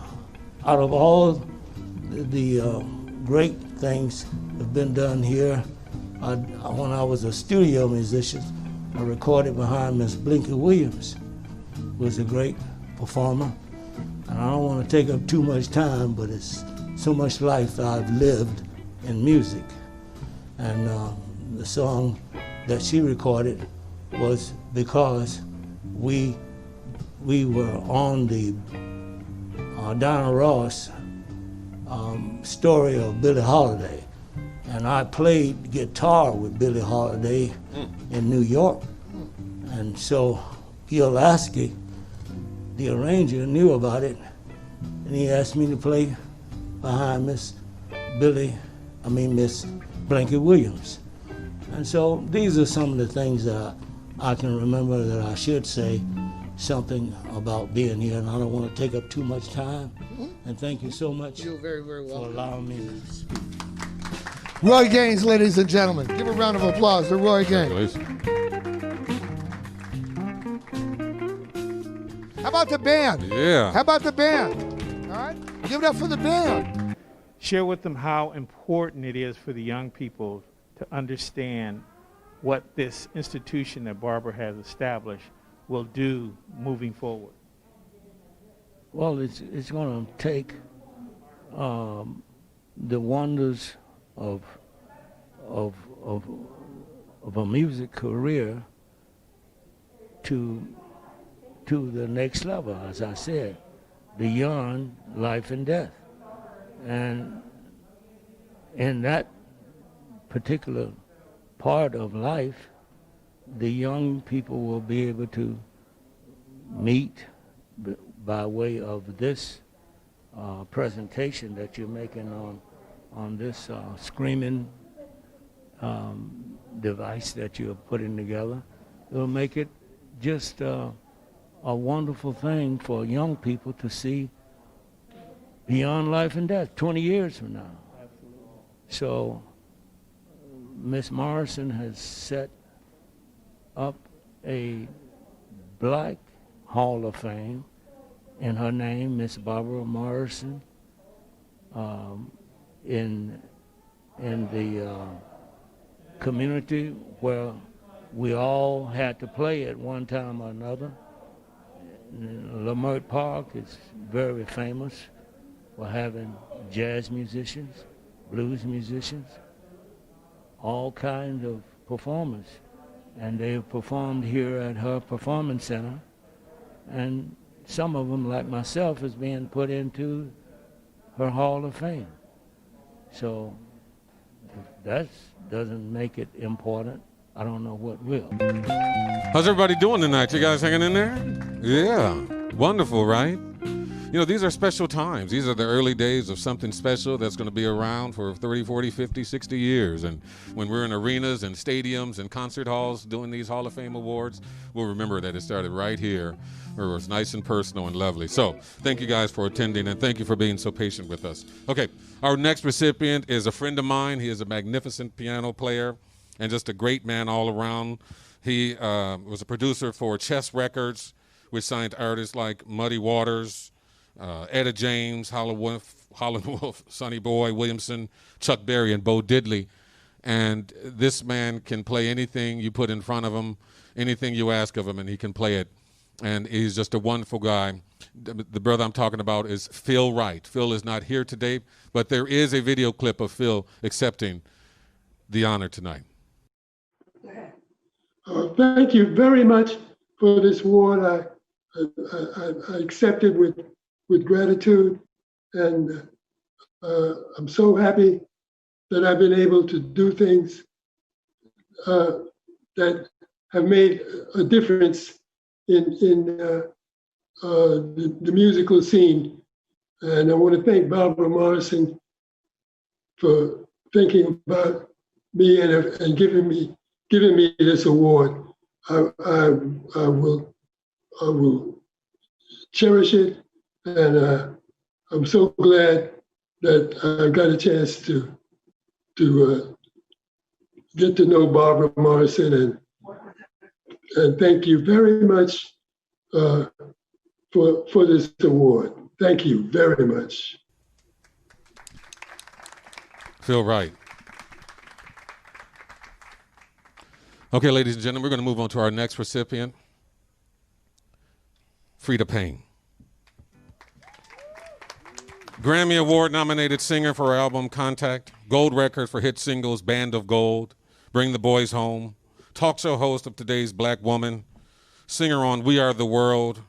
out of all the great things that have been done here, when I was a studio musician, I recorded behind Miss Blinky Williams, who was a great performer. And I don't want to take up too much time, but it's so much life I've lived in music. And the song that she recorded was because we were on the Diana Ross story of Billie Holiday. And I played guitar with Billie Holiday in New York. And so Gil Lasky, the arranger, knew about it, and he asked me to play behind Miss Blinky Williams. And so these are some of the things that I can remember that I should say something about being here, and I don't want to take up too much time. And thank you so much. You're very, very welcome. For allowing me to speak. Roy Gaines, ladies and gentlemen. Give a round of applause to Roy Gaines. How about the band? Yeah. How about the band? All right? Give it up for the band. Share with them how important it is for the young people to understand what this institution that Barbara has established will do moving forward. Well, it's going to take the wonders of of a music career to the next level, as I said, beyond life and death. And in that particular part of life, the young people will be able to meet by way of this presentation that you're making on this screaming device that you're putting together. It'll make it just a wonderful thing for young people to see beyond life and death 20 years from now. Absolutely. So Miss Morrison has set up a Black Hall of Fame in her name, Miss Barbara Morrison, in the community where we all had to play at one time or another. Leimert Park is very famous for having jazz musicians, blues musicians, all kinds of performers. And they have performed here at her performance center. And some of them, like myself, is being put into her Hall of Fame. So if that doesn't make it important, I don't know what will. How's everybody doing tonight? You guys hanging in there? Yeah, wonderful, right? You know, these are special times. These are the early days of something special that's going to be around for 30, 40, 50, 60 years. And when we're in arenas and stadiums and concert halls doing these Hall of Fame awards, we'll remember that it started right here, where it was nice and personal and lovely. So thank you guys for attending, and thank you for being so patient with us. Okay, our next recipient is a friend of mine. He is a magnificent piano player and just a great man all around. He was a producer for Chess Records, which signed artists like Muddy Waters, Etta James, Howlin' Wolf, Sonny Boy Williamson, Chuck Berry, and Bo Diddley. And this man can play anything you put in front of him, anything you ask of him, and he can play it. And he's just a wonderful guy. The brother I'm talking about is Phil Wright. Phil is not here today, but there is a video clip of Phil accepting the honor tonight. Thank you very much for this award. I accept it with gratitude, and I'm so happy that I've been able to do things that have made a difference in the musical scene. And I want to thank Barbara Morrison for thinking about me and giving me this award. I will cherish it, and I'm so glad that I got a chance to get to know Barbara Morrison, and thank you very much for this award. Thank you very much. Phil Wright. Okay, ladies and gentlemen, we're going to move on to our next recipient, Freda Payne. Grammy Award nominated singer for her album Contact, gold record for hit singles Band of Gold, Bring the Boys Home, talk show host of Today's Black Woman, singer on We Are the World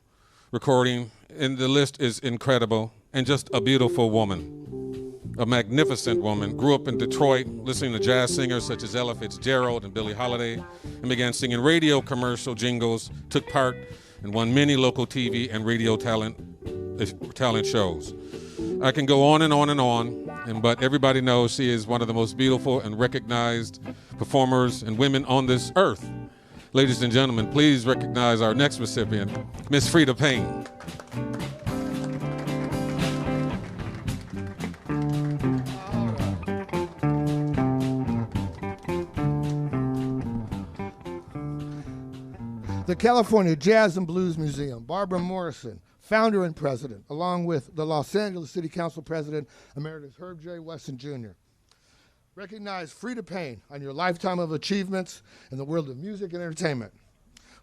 recording, and the list is incredible, and just a beautiful woman. A magnificent woman, grew up in Detroit, listening to jazz singers such as Ella Fitzgerald and Billie Holiday, and began singing radio commercial jingles, took part and won many local TV and radio talent shows. I can go on and on and on, but everybody knows she is one of the most beautiful and recognized performers and women on this earth. Ladies and gentlemen, please recognize our next recipient, Miss Freda Payne. The California Jazz and Blues Museum, Barbara Morrison, founder and president, along with the Los Angeles City Council President Emeritus Herb J. Wesson Jr. Recognize Freda Payne on your lifetime of achievements in the world of music and entertainment.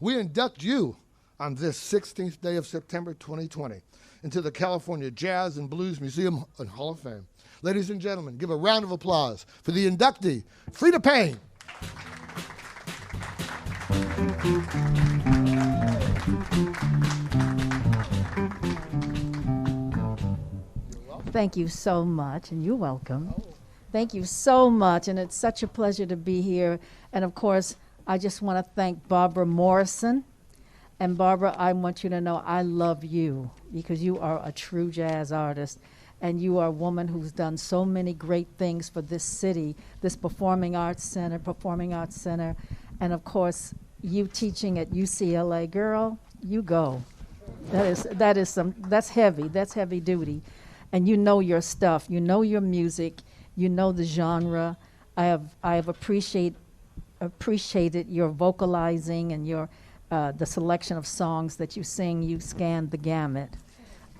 We induct you on this 16th day of September 2020 into the California Jazz and Blues Museum and Hall of Fame. Ladies and gentlemen, give a round of applause for the inductee, Freda Payne. Thank you so much, and you're welcome. Thank you so much, and it's such a pleasure to be here. And of course, I just want to thank Barbara Morrison. And Barbara, I want you to know I love you because you are a true jazz artist, and you are a woman who's done so many great things for this city, this Performing Arts Center, and of course, you teaching at UCLA, girl, you go. That's heavy duty. And you know your stuff, you know your music, you know the genre. I have appreciated your vocalizing and your the selection of songs that you sing. You scanned the gamut,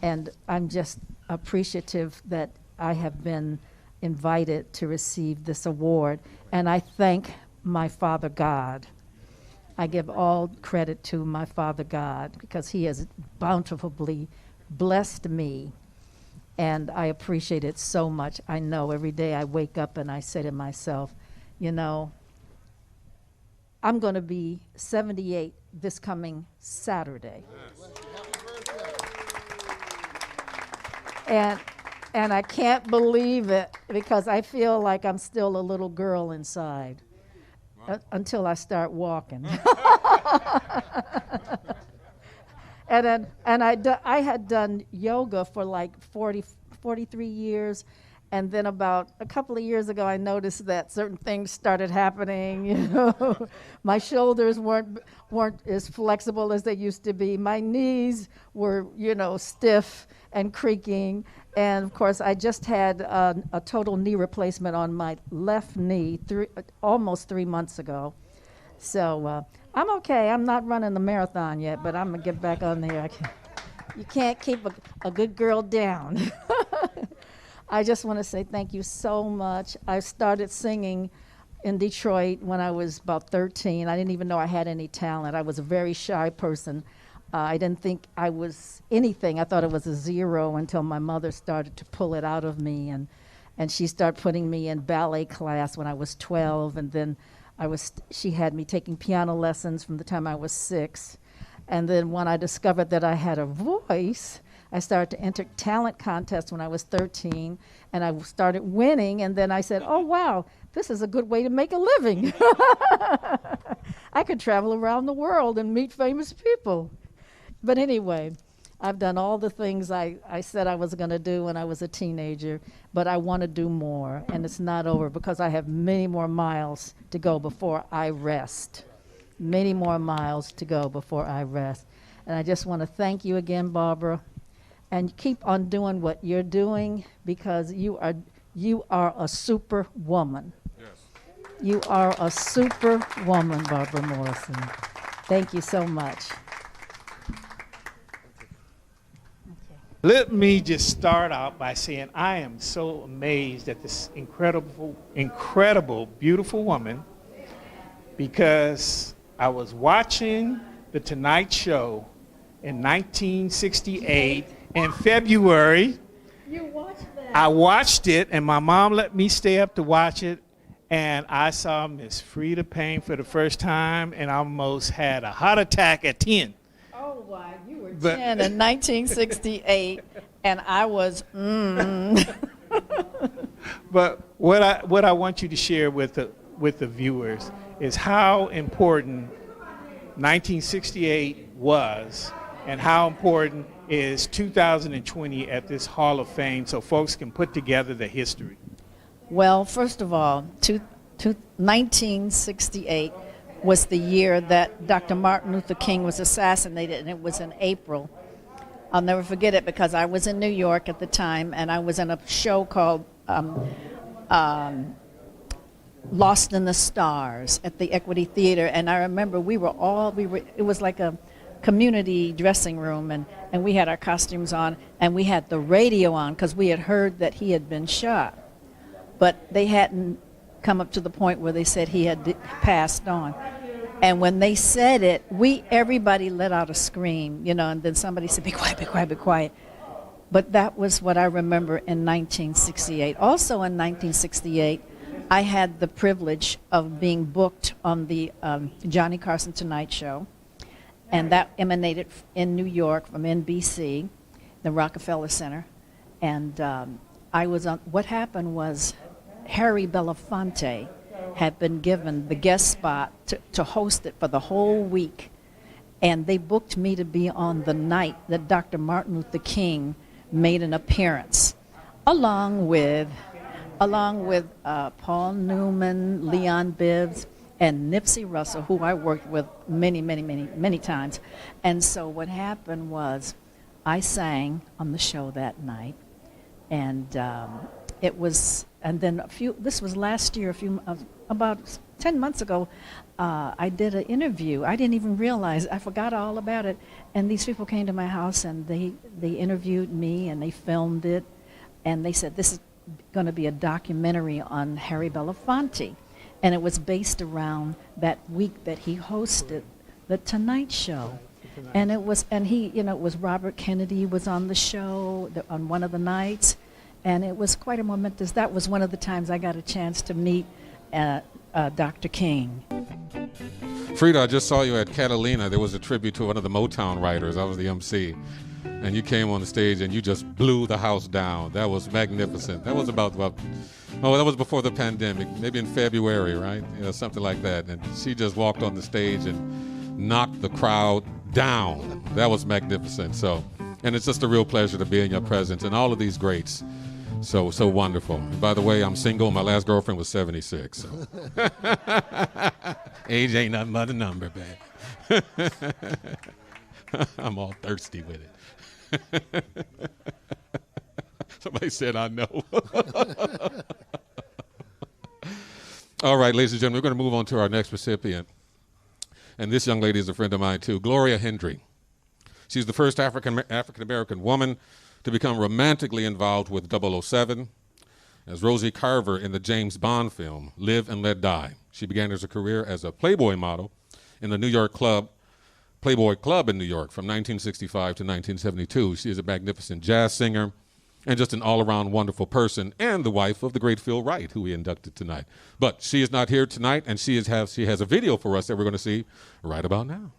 and I'm just appreciative that I have been invited to receive this award. And I thank my Father God. I give all credit to my Father God because He has bountifully blessed me. And I appreciate it so much. I know every day I wake up and I say to myself, you know, I'm going to be 78 this coming Saturday. And I can't believe it because I feel like I'm still a little girl inside until I start walking. And I had done yoga for like 43 years, and then about a couple of years ago, I noticed that certain things started happening. You know, my shoulders weren't as flexible as they used to be. My knees were, you know, stiff and creaking, and of course, I just had a total knee replacement on my left knee almost 3 months ago. So. I'm okay. I'm not running the marathon yet, but I'm going to get back on there. You can't keep a good girl down. I just want to say thank you so much. I started singing in Detroit when I was about 13. I didn't even know I had any talent. I was a very shy person. I didn't think I was anything. I thought it was a zero until my mother started to pull it out of me. And she started putting me in ballet class when I was 12, and then she had me taking piano lessons from the time I was 6. And then when I discovered that I had a voice, I started to enter talent contests when I was 13, and I started winning, and then I said, oh, wow, this is a good way to make a living. I could travel around the world and meet famous people. But anyway, I've done all the things I said I was going to do when I was a teenager, but I want to do more, and it's not over because I have many more miles to go before I rest. Many more miles to go before I rest. And I just want to thank you again, Barbara, and keep on doing what you're doing because you are a super woman. Yes. You are a super woman, Barbara Morrison. Thank you so much. Let me just start out by saying I am so amazed at this incredible, beautiful woman because I was watching The Tonight Show in 1968 in February. You watched that? I watched it, and my mom let me stay up to watch it, and I saw Miss Freda Payne for the first time and I almost had a heart attack at 10. Oh, wow. You were 10 in 1968, and I was, But what I want you to share with the viewers is how important 1968 was and how important is 2020 at this Hall of Fame so folks can put together the history. Well, first of all, 1968 was the year that Dr. Martin Luther King was assassinated, and it was in April. I'll never forget it because I was in New York at the time, and I was in a show called Lost in the Stars at the Equity Theater, and I remember it was like a community dressing room, and we had our costumes on, and we had the radio on because we had heard that he had been shot, but they hadn't come up to the point where they said he had passed on. And when they said it, everybody let out a scream, and then somebody said, be quiet, be quiet, be quiet. But that was what I remember in 1968. Also in 1968, I had the privilege of being booked on the Johnny Carson Tonight Show, and that emanated in New York from NBC, the Rockefeller Center. And I was on, what happened was Harry Belafonte had been given the guest spot to host it for the whole week. And they booked me to be on the night that Dr. Martin Luther King made an appearance, along with Paul Newman, Leon Bibbs, and Nipsey Russell, who I worked with many times. And so what happened was I sang on the show that night, and it was, and then this was last year, about 10 months ago, I did an interview. I didn't even realize, I forgot all about it. And these people came to my house and they interviewed me and they filmed it. And they said, this is going to be a documentary on Harry Belafonte. And it was based around that week that he hosted the Tonight Show. And it was, it was Robert Kennedy was on the show on one of the nights. And it was quite a momentous, that was one of the times I got a chance to meet Dr. King. Freda, I just saw you at Catalina. There was a tribute to one of the Motown writers. I was the MC. And you came on the stage and you just blew the house down. That was magnificent. That was that was before the pandemic, maybe in February, right? Something like that. And she just walked on the stage and knocked the crowd down. That was magnificent. So, and it's just a real pleasure to be in your presence and all of these greats. So wonderful. And by the way, I'm single. My last girlfriend was 76. So. Age ain't nothing but a number, babe. I'm all thirsty with it. Somebody said I know. All right, ladies and gentlemen, we're going to move on to our next recipient. And this young lady is a friend of mine, too, Gloria Hendry. She's the first African-American woman to become romantically involved with 007 as Rosie Carver in the James Bond film, Live and Let Die. She began her career as a Playboy model in the New York Playboy Club in New York from 1965 to 1972. She is a magnificent jazz singer and just an all-around wonderful person, and the wife of the great Phil Wright, who we inducted tonight. But she is not here tonight, and she has a video for us that we're going to see right about now.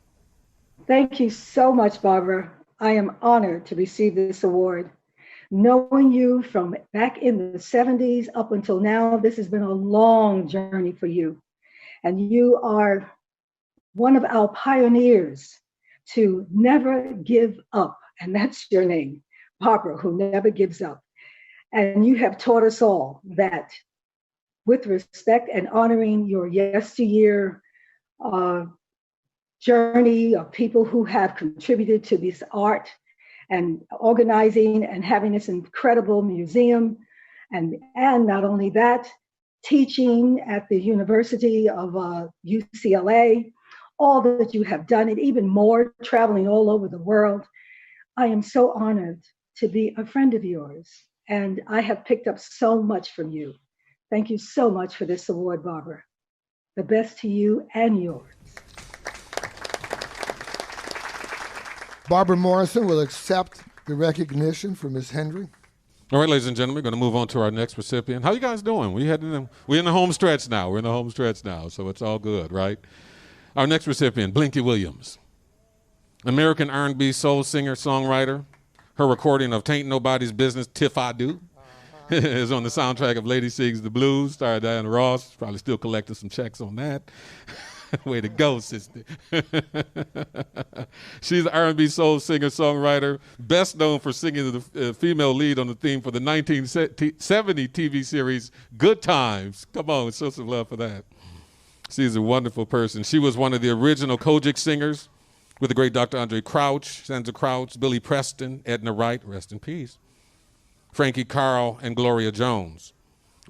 Thank you so much, Barbara. I am honored to receive this award. Knowing you from back in the 70s up until now, this has been a long journey for you. And you are one of our pioneers to never give up. And that's your name, Barbara, who never gives up. And you have taught us all that with respect and honoring your yesteryear journey of people who have contributed to this art and organizing and having this incredible museum. And not only that, teaching at the University of UCLA, all that you have done, and even more, traveling all over the world. I am so honored to be a friend of yours, and I have picked up so much from you. Thank you so much for this award, Barbara. The best to you and yours. Barbara Morrison will accept the recognition from Ms. Hendry. All right, ladies and gentlemen, we're going to move on to our next recipient. How you guys doing? We're in the home stretch now. We're in the home stretch now, so it's all good, right? Our next recipient, Blinky Williams, American R&B soul singer, songwriter. Her recording of Tain't Nobody's Business, Tiff I Do, is on the soundtrack of Lady Sings the Blues, starred Diana Ross. Probably still collecting some checks on that. Way to go, sister. She's an R&B soul singer, songwriter, best known for singing the female lead on the theme for the 1970 TV series Good Times. Come on, show some love for that. She's a wonderful person. She was one of the original Kojic singers with the great Dr. Andre Crouch, Sandra Crouch, Billy Preston, Edna Wright, rest in peace, Frankie Carl, and Gloria Jones.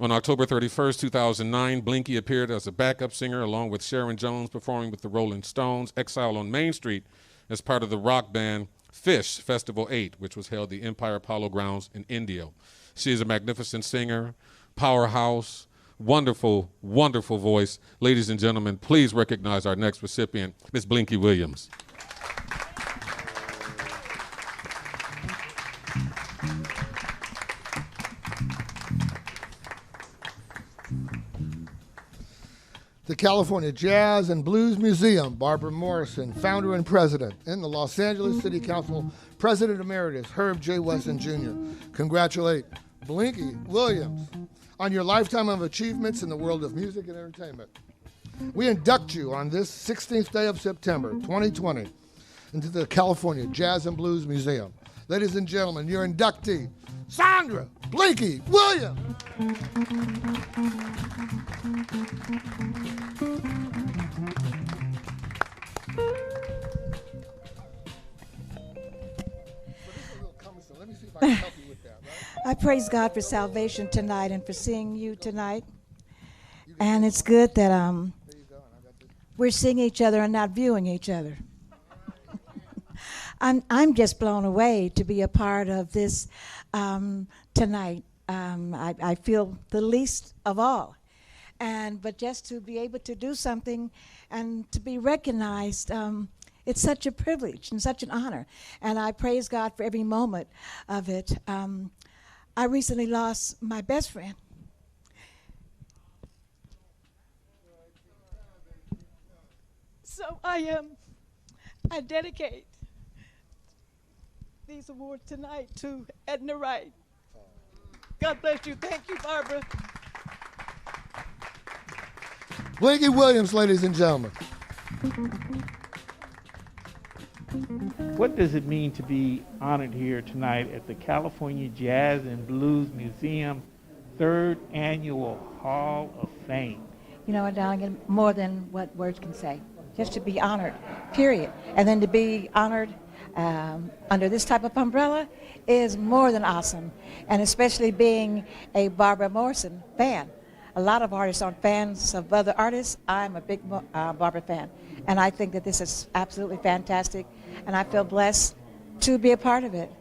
On October 31st, 2009, Blinky appeared as a backup singer along with Sharon Jones performing with the Rolling Stones, Exile on Main Street, as part of the rock band Fish Festival 8, which was held at the Empire Polo Grounds in India. She is a magnificent singer, powerhouse, wonderful, wonderful voice. Ladies and gentlemen, please recognize our next recipient, Miss Blinky Williams. The California Jazz and Blues Museum, Barbara Morrison, founder and president, and the Los Angeles City Council President Emeritus, Herb J. Wesson Jr. Congratulate Blinky Williams on your lifetime of achievements in the world of music and entertainment. We induct you on this 16th day of September 2020 into the California Jazz and Blues Museum. Ladies and gentlemen, your inductee, Sandra Blinky Williams. I praise God for salvation tonight and for seeing you tonight. And it's good that we're seeing each other and not viewing each other. I'm just blown away to be a part of this tonight. I feel the least of all. But just to be able to do something and to be recognized, it's such a privilege and such an honor. And I praise God for every moment of it. I recently lost my best friend. So I dedicate these awards tonight to Edna Wright. God bless you. Thank you, Barbara. Blinky Williams, ladies and gentlemen. What does it mean to be honored here tonight at the California Jazz and Blues Museum 3rd Annual Hall of Fame? You know what, darling, more than what words can say. Just to be honored, period. And then to be honored under this type of umbrella is more than awesome. And especially being a Barbara Morrison fan. A lot of artists aren't fans of other artists. I'm a big Barbara fan. And I think that this is absolutely fantastic. And I feel blessed to be a part of it.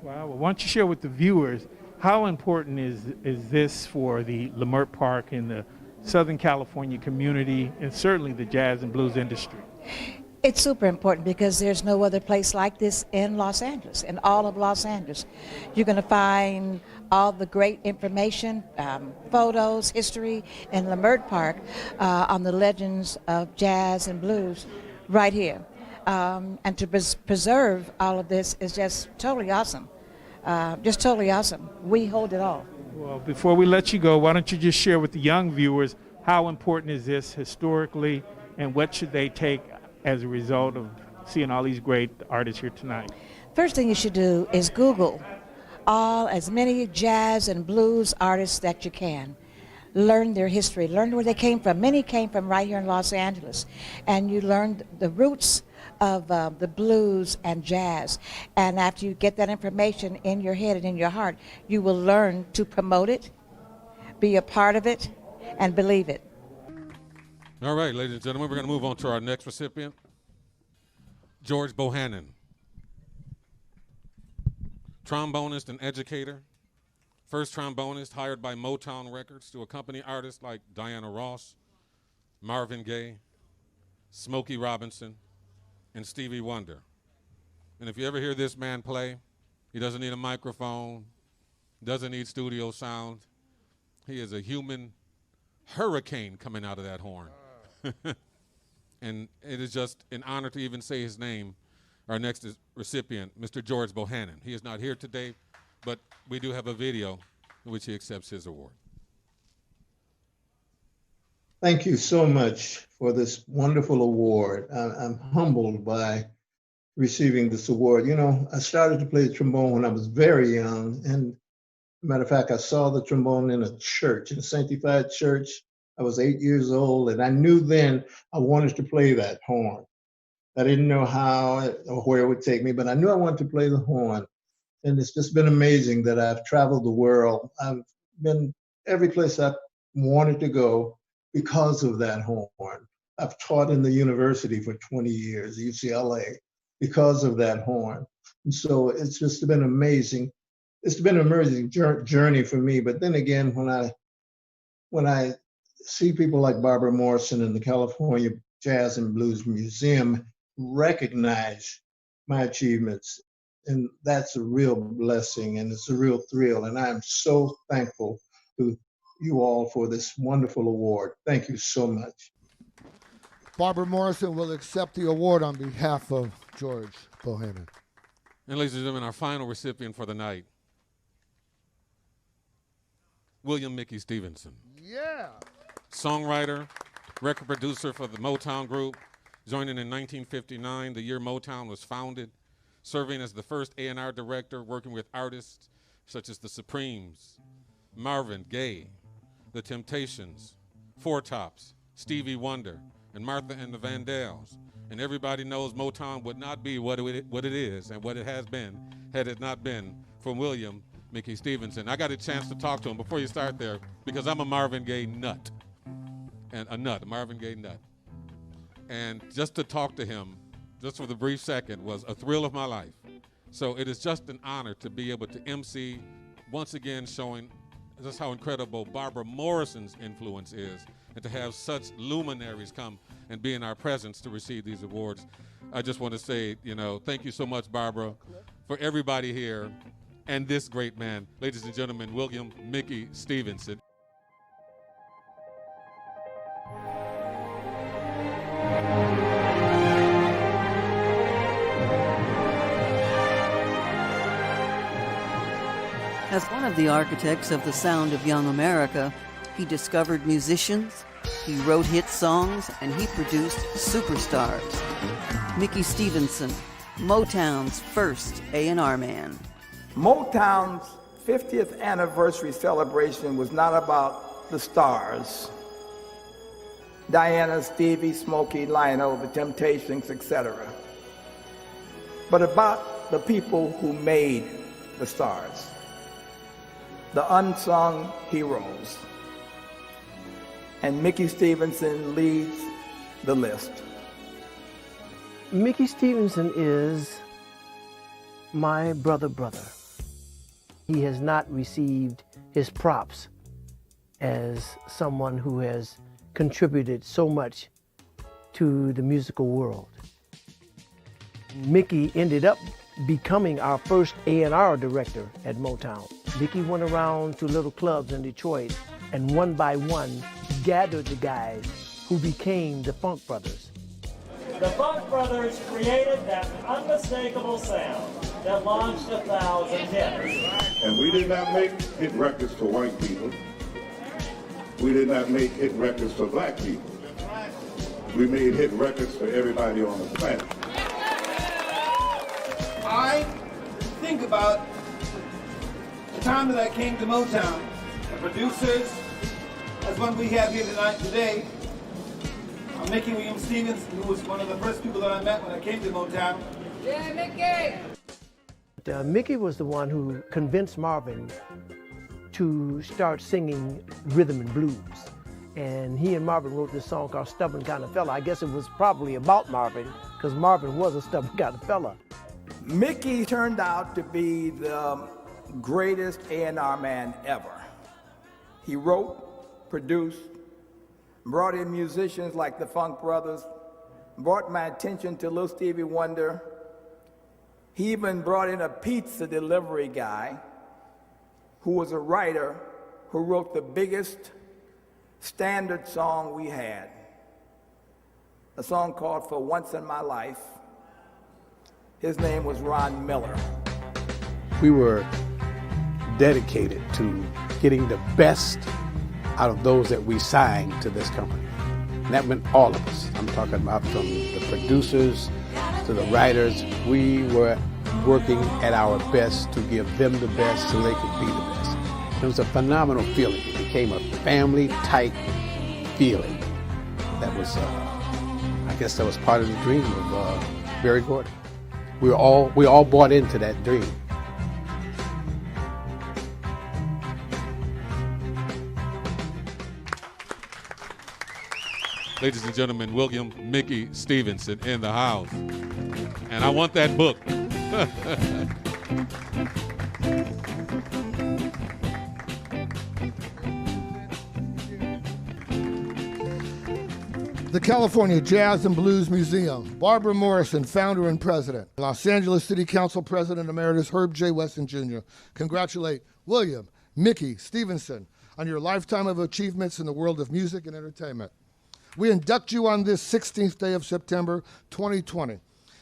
Wow. Well, why don't you share with the viewers, how important is this for the Leimert Park and the Southern California community, and certainly the jazz and blues industry? It's super important because there's no other place like this in Los Angeles, in all of Los Angeles. You're going to find all the great information, photos, history in Leimert Park on the legends of jazz and blues right here. And to preserve all of this is just totally awesome. Just totally awesome. We hold it all. Well, before we let you go, why don't you just share with the young viewers how important is this historically, and what should they take as a result of seeing all these great artists here tonight? First thing you should do is Google as many jazz and blues artists that you can. Learn their history, learn where they came from. Many came from right here in Los Angeles, and you learn the roots of the blues and jazz. And after you get that information in your head and in your heart, you will learn to promote it, be a part of it, and believe it. All right, ladies and gentlemen, we're going to move on to our next recipient, George Bohanon. Trombonist and educator, first trombonist hired by Motown Records to accompany artists like Diana Ross, Marvin Gaye, Smokey Robinson, and Stevie Wonder. And if you ever hear this man play, he doesn't need a microphone, doesn't need studio sound. He is a human hurricane coming out of that horn. And it is just an honor to even say his name. Our next recipient, Mr. George Bohanon. He is not here today, but we do have a video in which he accepts his award. Thank you so much for this wonderful award. I'm humbled by receiving this award. You know, I started to play the trombone when I was very young. And matter of fact, I saw the trombone in a church, in a sanctified church. I was 8 years old, and I knew then I wanted to play that horn. I didn't know how or where it would take me, but I knew I wanted to play the horn. And it's just been amazing that I've traveled the world. I've been every place I've wanted to go because of that horn. I've taught in the university for 20 years, UCLA, because of that horn. And so it's just been amazing. It's been an amazing journey for me. But then again, when I when I see people like Barbara Morrison and the California Jazz and Blues Museum recognize my achievements, and that's a real blessing and it's a real thrill. And I'm so thankful to you all for this wonderful award. Thank you so much. Barbara Morrison will accept the award on behalf of George Bohanon. And ladies and gentlemen, our final recipient for the night, William Mickey Stevenson. Yeah. Songwriter, record producer for the Motown Group, joining in 1959, the year Motown was founded, serving as the first A&R director, working with artists such as the Supremes, Marvin Gaye, the Temptations, Four Tops, Stevie Wonder, and Martha and the Vandells. And everybody knows Motown would not be what it is and what it has been had it not been for William Mickey Stevenson. I got a chance to talk to him before you start there because I'm a Marvin Gaye nut. And a Marvin Gaye nut. And just to talk to him, just for the brief second, was a thrill of my life. So it is just an honor to be able to MC, once again showing just how incredible Barbara Morrison's influence is, and to have such luminaries come and be in our presence to receive these awards. I just want to say, thank you so much, Barbara, for everybody here and this great man. Ladies and gentlemen, William Mickey Stevenson. As one of the architects of the sound of young America, he discovered musicians, he wrote hit songs, and he produced superstars. Mickey Stevenson, Motown's first A&R man. Motown's 50th anniversary celebration was not about the stars, Diana, Stevie, Smokey, Lionel, the Temptations, etc., but about the people who made the stars, the unsung heroes. And Mickey Stevenson leads the list. Mickey Stevenson is my brother. He has not received his props as someone who has contributed so much to the musical world. Mickey ended up becoming our first A&R director at Motown. Mickey went around to little clubs in Detroit and one by one gathered the guys who became the Funk Brothers. The Funk Brothers created that unmistakable sound that launched 1,000 hits. And we did not make hit records for white people. We did not make hit records for black people. We made hit records for everybody on the planet. I think about the time that I came to Motown. The producers, as one we have here today, Mickey William Stevenson, who was one of the first people that I met when I came to Motown. Yeah, Mickey! Mickey was the one who convinced Marvin to start singing rhythm and blues. And he and Marvin wrote this song called Stubborn Kind of Fella. I guess it was probably about Marvin, because Marvin was a stubborn kind of fella. Mickey turned out to be the greatest A&R man ever. He wrote, produced, brought in musicians like the Funk Brothers, brought my attention to Little Stevie Wonder. He even brought in a pizza delivery guy who was a writer who wrote the biggest standard song we had, a song called For Once in My Life. His name was Ron Miller. We were dedicated to getting the best out of those that we signed to this company. And that meant all of us. I'm talking about from the producers to the writers. We were working at our best to give them the best so they could be the best. It was a phenomenal feeling. It became a family-type feeling. That was, I guess that was part of the dream of Berry Gordy. We all bought into that dream. Ladies and gentlemen, William Mickey Stevenson in the house. And I want that book. The California Jazz and Blues Museum. Barbara Morrison, founder and president. Los Angeles City Council President Emeritus Herb J. Wesson Jr. Congratulate William, Mickey, Stevenson on your lifetime of achievements in the world of music and entertainment. We induct you on this 16th day of September 2020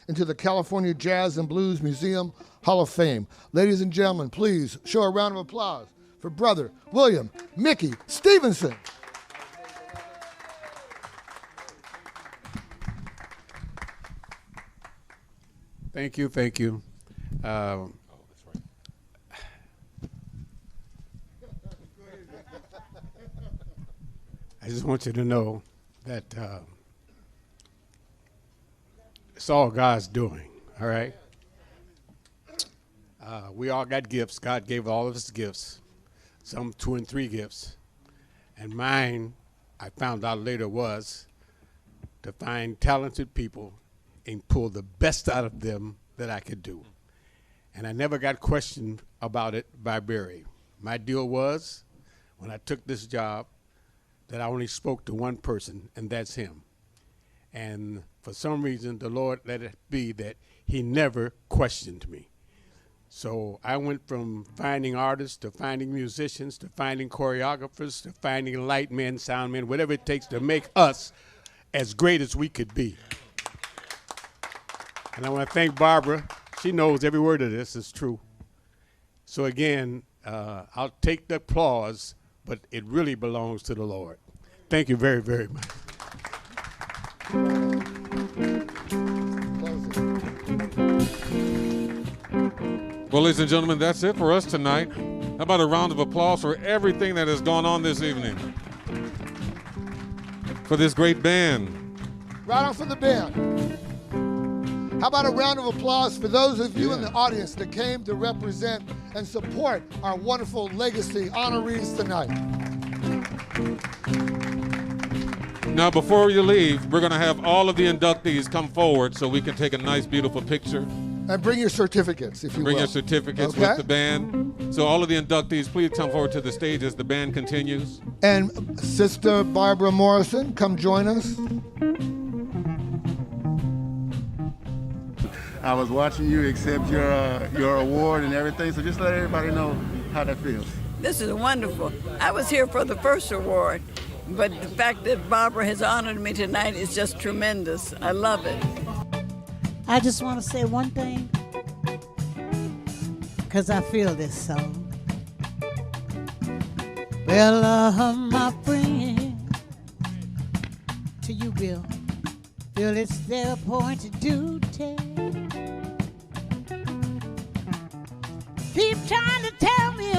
into the California Jazz and Blues Museum Hall of Fame. Ladies and gentlemen, please show a round of applause for brother William Mickey Stevenson. Thank you, thank you. I just want you to know that it's all God's doing, all right? We all got gifts. God gave all of us gifts, some 2 and 3 gifts. And mine, I found out later, was to find talented people and pull the best out of them that I could do. And I never got questioned about it by Barry. My deal was, when I took this job, that I only spoke to one person, and that's him. And for some reason, the Lord let it be that he never questioned me. So I went from finding artists to finding musicians to finding choreographers to finding light men, sound men, whatever it takes to make us as great as we could be. And I want to thank Barbara. She knows every word of this is true. So again, I'll take the applause, but it really belongs to the Lord. Thank you very, very much. Well, ladies and gentlemen, that's it for us tonight. How about a round of applause for everything that has gone on this evening? For this great band. Right on for the band. How about a round of applause for those of you in the audience that came to represent and support our wonderful legacy honorees tonight. Now, before you leave, we're going to have all of the inductees come forward so we can take a nice, beautiful picture. And bring your certificates, if you will. Bring your certificates with the band. So all of the inductees, please come forward to the stage as the band continues. And Sister Barbara Morrison, come join us. I was watching you accept your award and everything, so just let everybody know how that feels. This is wonderful. I was here for the first award, but the fact that Barbara has honored me tonight is just tremendous. I love it. I just want to say one thing, because I feel this song. Well, my friend, to you, Bill, feel it's their appointed duty. Keep trying to tell me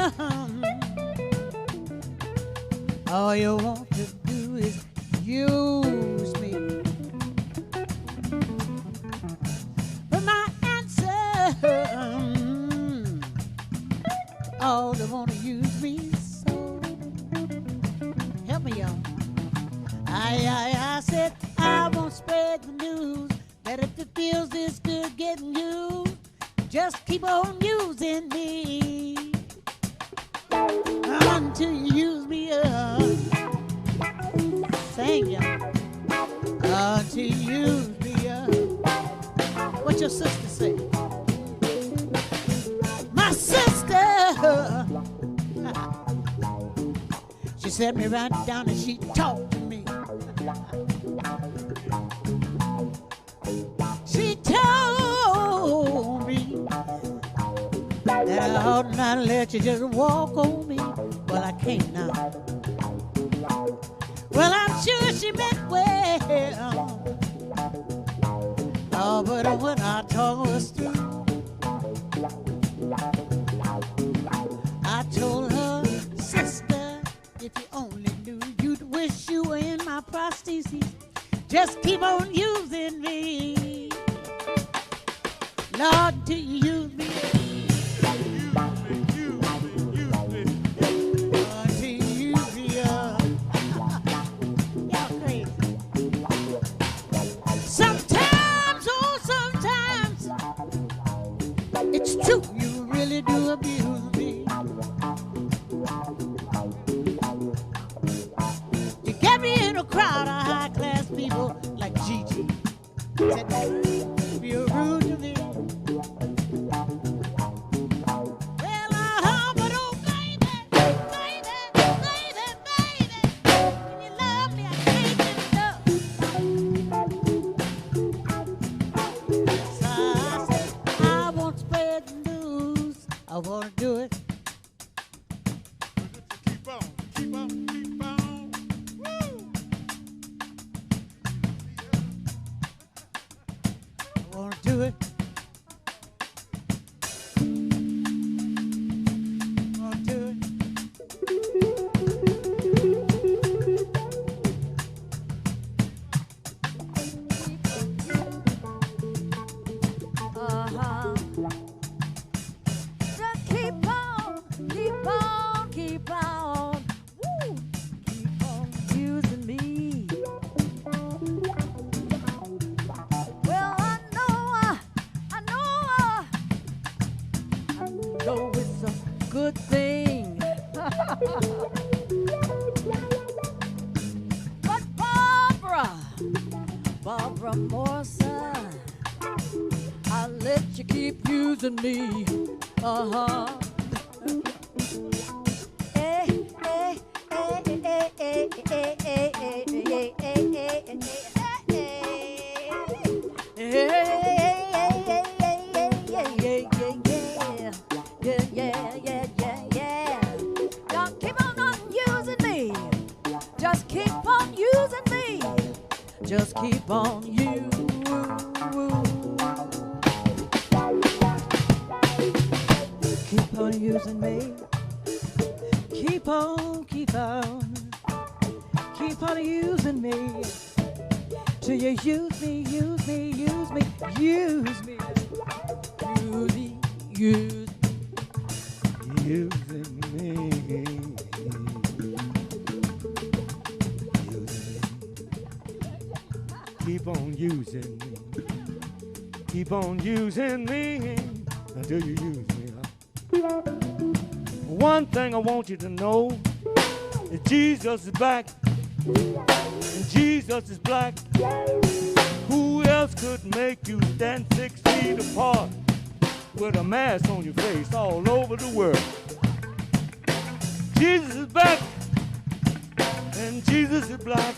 all you want to do is use me. But my answer, all they want to use me, so help me, y'all. I said I won't spread the news that if it feels this good getting used, just keep on using me until you use me up. Sing, y'all. Until you use me up. What your sister say? My sister, she sat me right down and she talked to me. She told me that I ought not let you just walk on me. Well, I can't now. Well, I'm sure she meant well. Oh, but when our talk was through, I told her, sister, if you only knew, you'd wish you were in my prosthesis. Just keep on using me, Lord, till you use me. It's true, you really do abuse me. You get me in a crowd of high-class people sure it's a good thing. But Barbara Morrison, I'll let you keep using me. Uh-huh. Just keep on you. Keep on using me. Keep on, keep on. Keep on using me. Till you use me, use me, use me, use me. Use me, use me. Using me. Keep on using me. Keep on using me until you use me. One thing I want you to know is Jesus is back and Jesus is black. Who else could make you stand 6 feet apart with a mask on your face all over the world? Jesus is back and Jesus is black.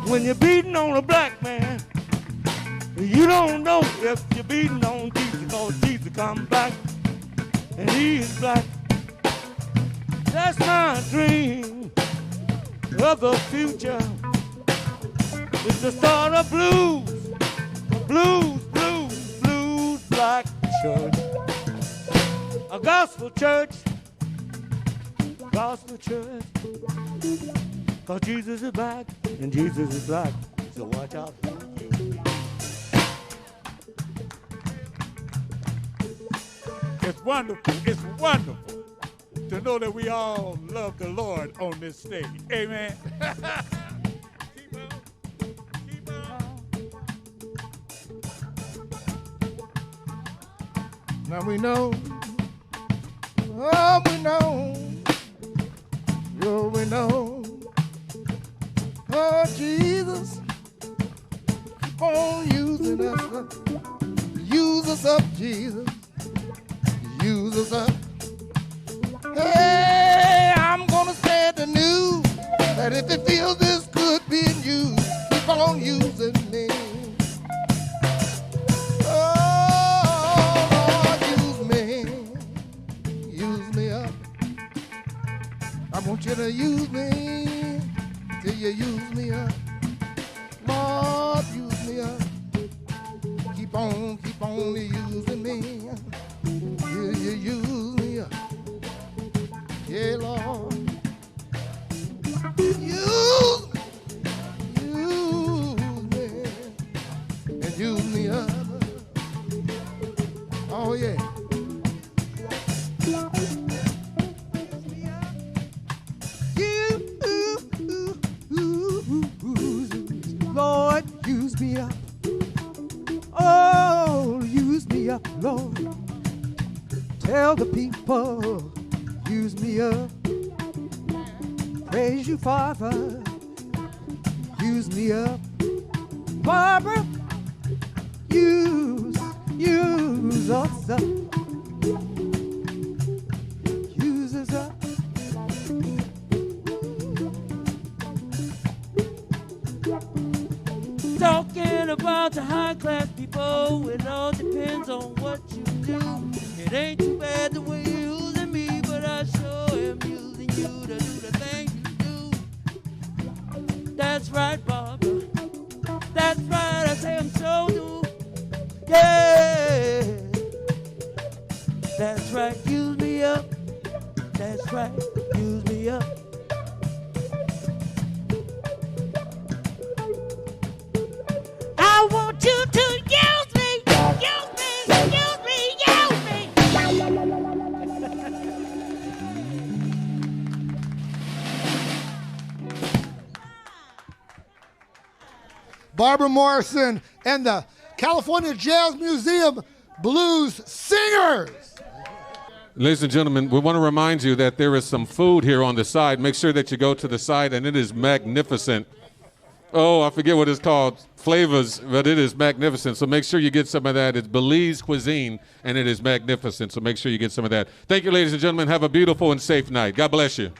When you're beating on a black man, you don't know if you're beating on Jesus, because Jesus come back and he is black. That's my dream of the future. It's the start of blues, blues, blues, blues, black church. A gospel church, gospel church. Cause Jesus is back and Jesus is black, so watch out for you. It's wonderful to know that we all love the Lord on this stage. Amen. Keep on, keep on. Now we know, oh we know, oh we know. Oh, Jesus, keep on using us. Use us up, Jesus. Use us up. Hey, I'm gonna spread the news that if it feels this good being used, keep on using me. Oh, Lord, use me. Use me up. I want you to use me. Till you use me up, Lord, use me up. Keep on using me. Till you use me up. Yeah, Lord. Use me, and use me up. Oh yeah. Lord, use me up. Oh, use me up, Lord. Tell the people, use me up. Praise you, Father. Use me up. Barbara, use us up. Use us up. Talking about the high class people, it all depends on what you do. It ain't too bad the way you're using me, but I sure am using you to do the things you do. That's right, Barbara. That's right, I say I'm so do. Yeah. That's right, use me up. That's right, use me up. I want you to use me, use me, use me, use me. Barbara Morrison and the California Jazz Museum Blues Singers. Ladies and gentlemen, we want to remind you that there is some food here on the side. Make sure that you go to the side, and it is magnificent. Oh, I forget what it's called, flavors, but it is magnificent. So make sure you get some of that. It's Belize cuisine, and it is magnificent. So make sure you get some of that. Thank you, ladies and gentlemen. Have a beautiful and safe night. God bless you.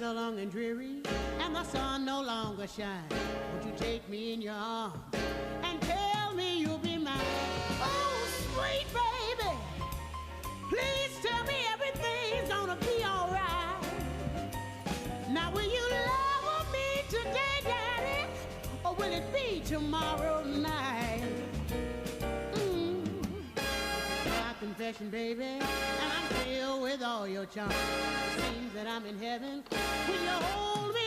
Long and dreary, and the sun no longer shines. Won't you take me in your arms and tell me you'll be mine? Oh, sweet baby, please tell me everything's gonna be all right. Now, will you love me today, Daddy, or will it be tomorrow night? My confession, baby, and I'm filled with all your charms. Seems that I'm in heaven when you hold me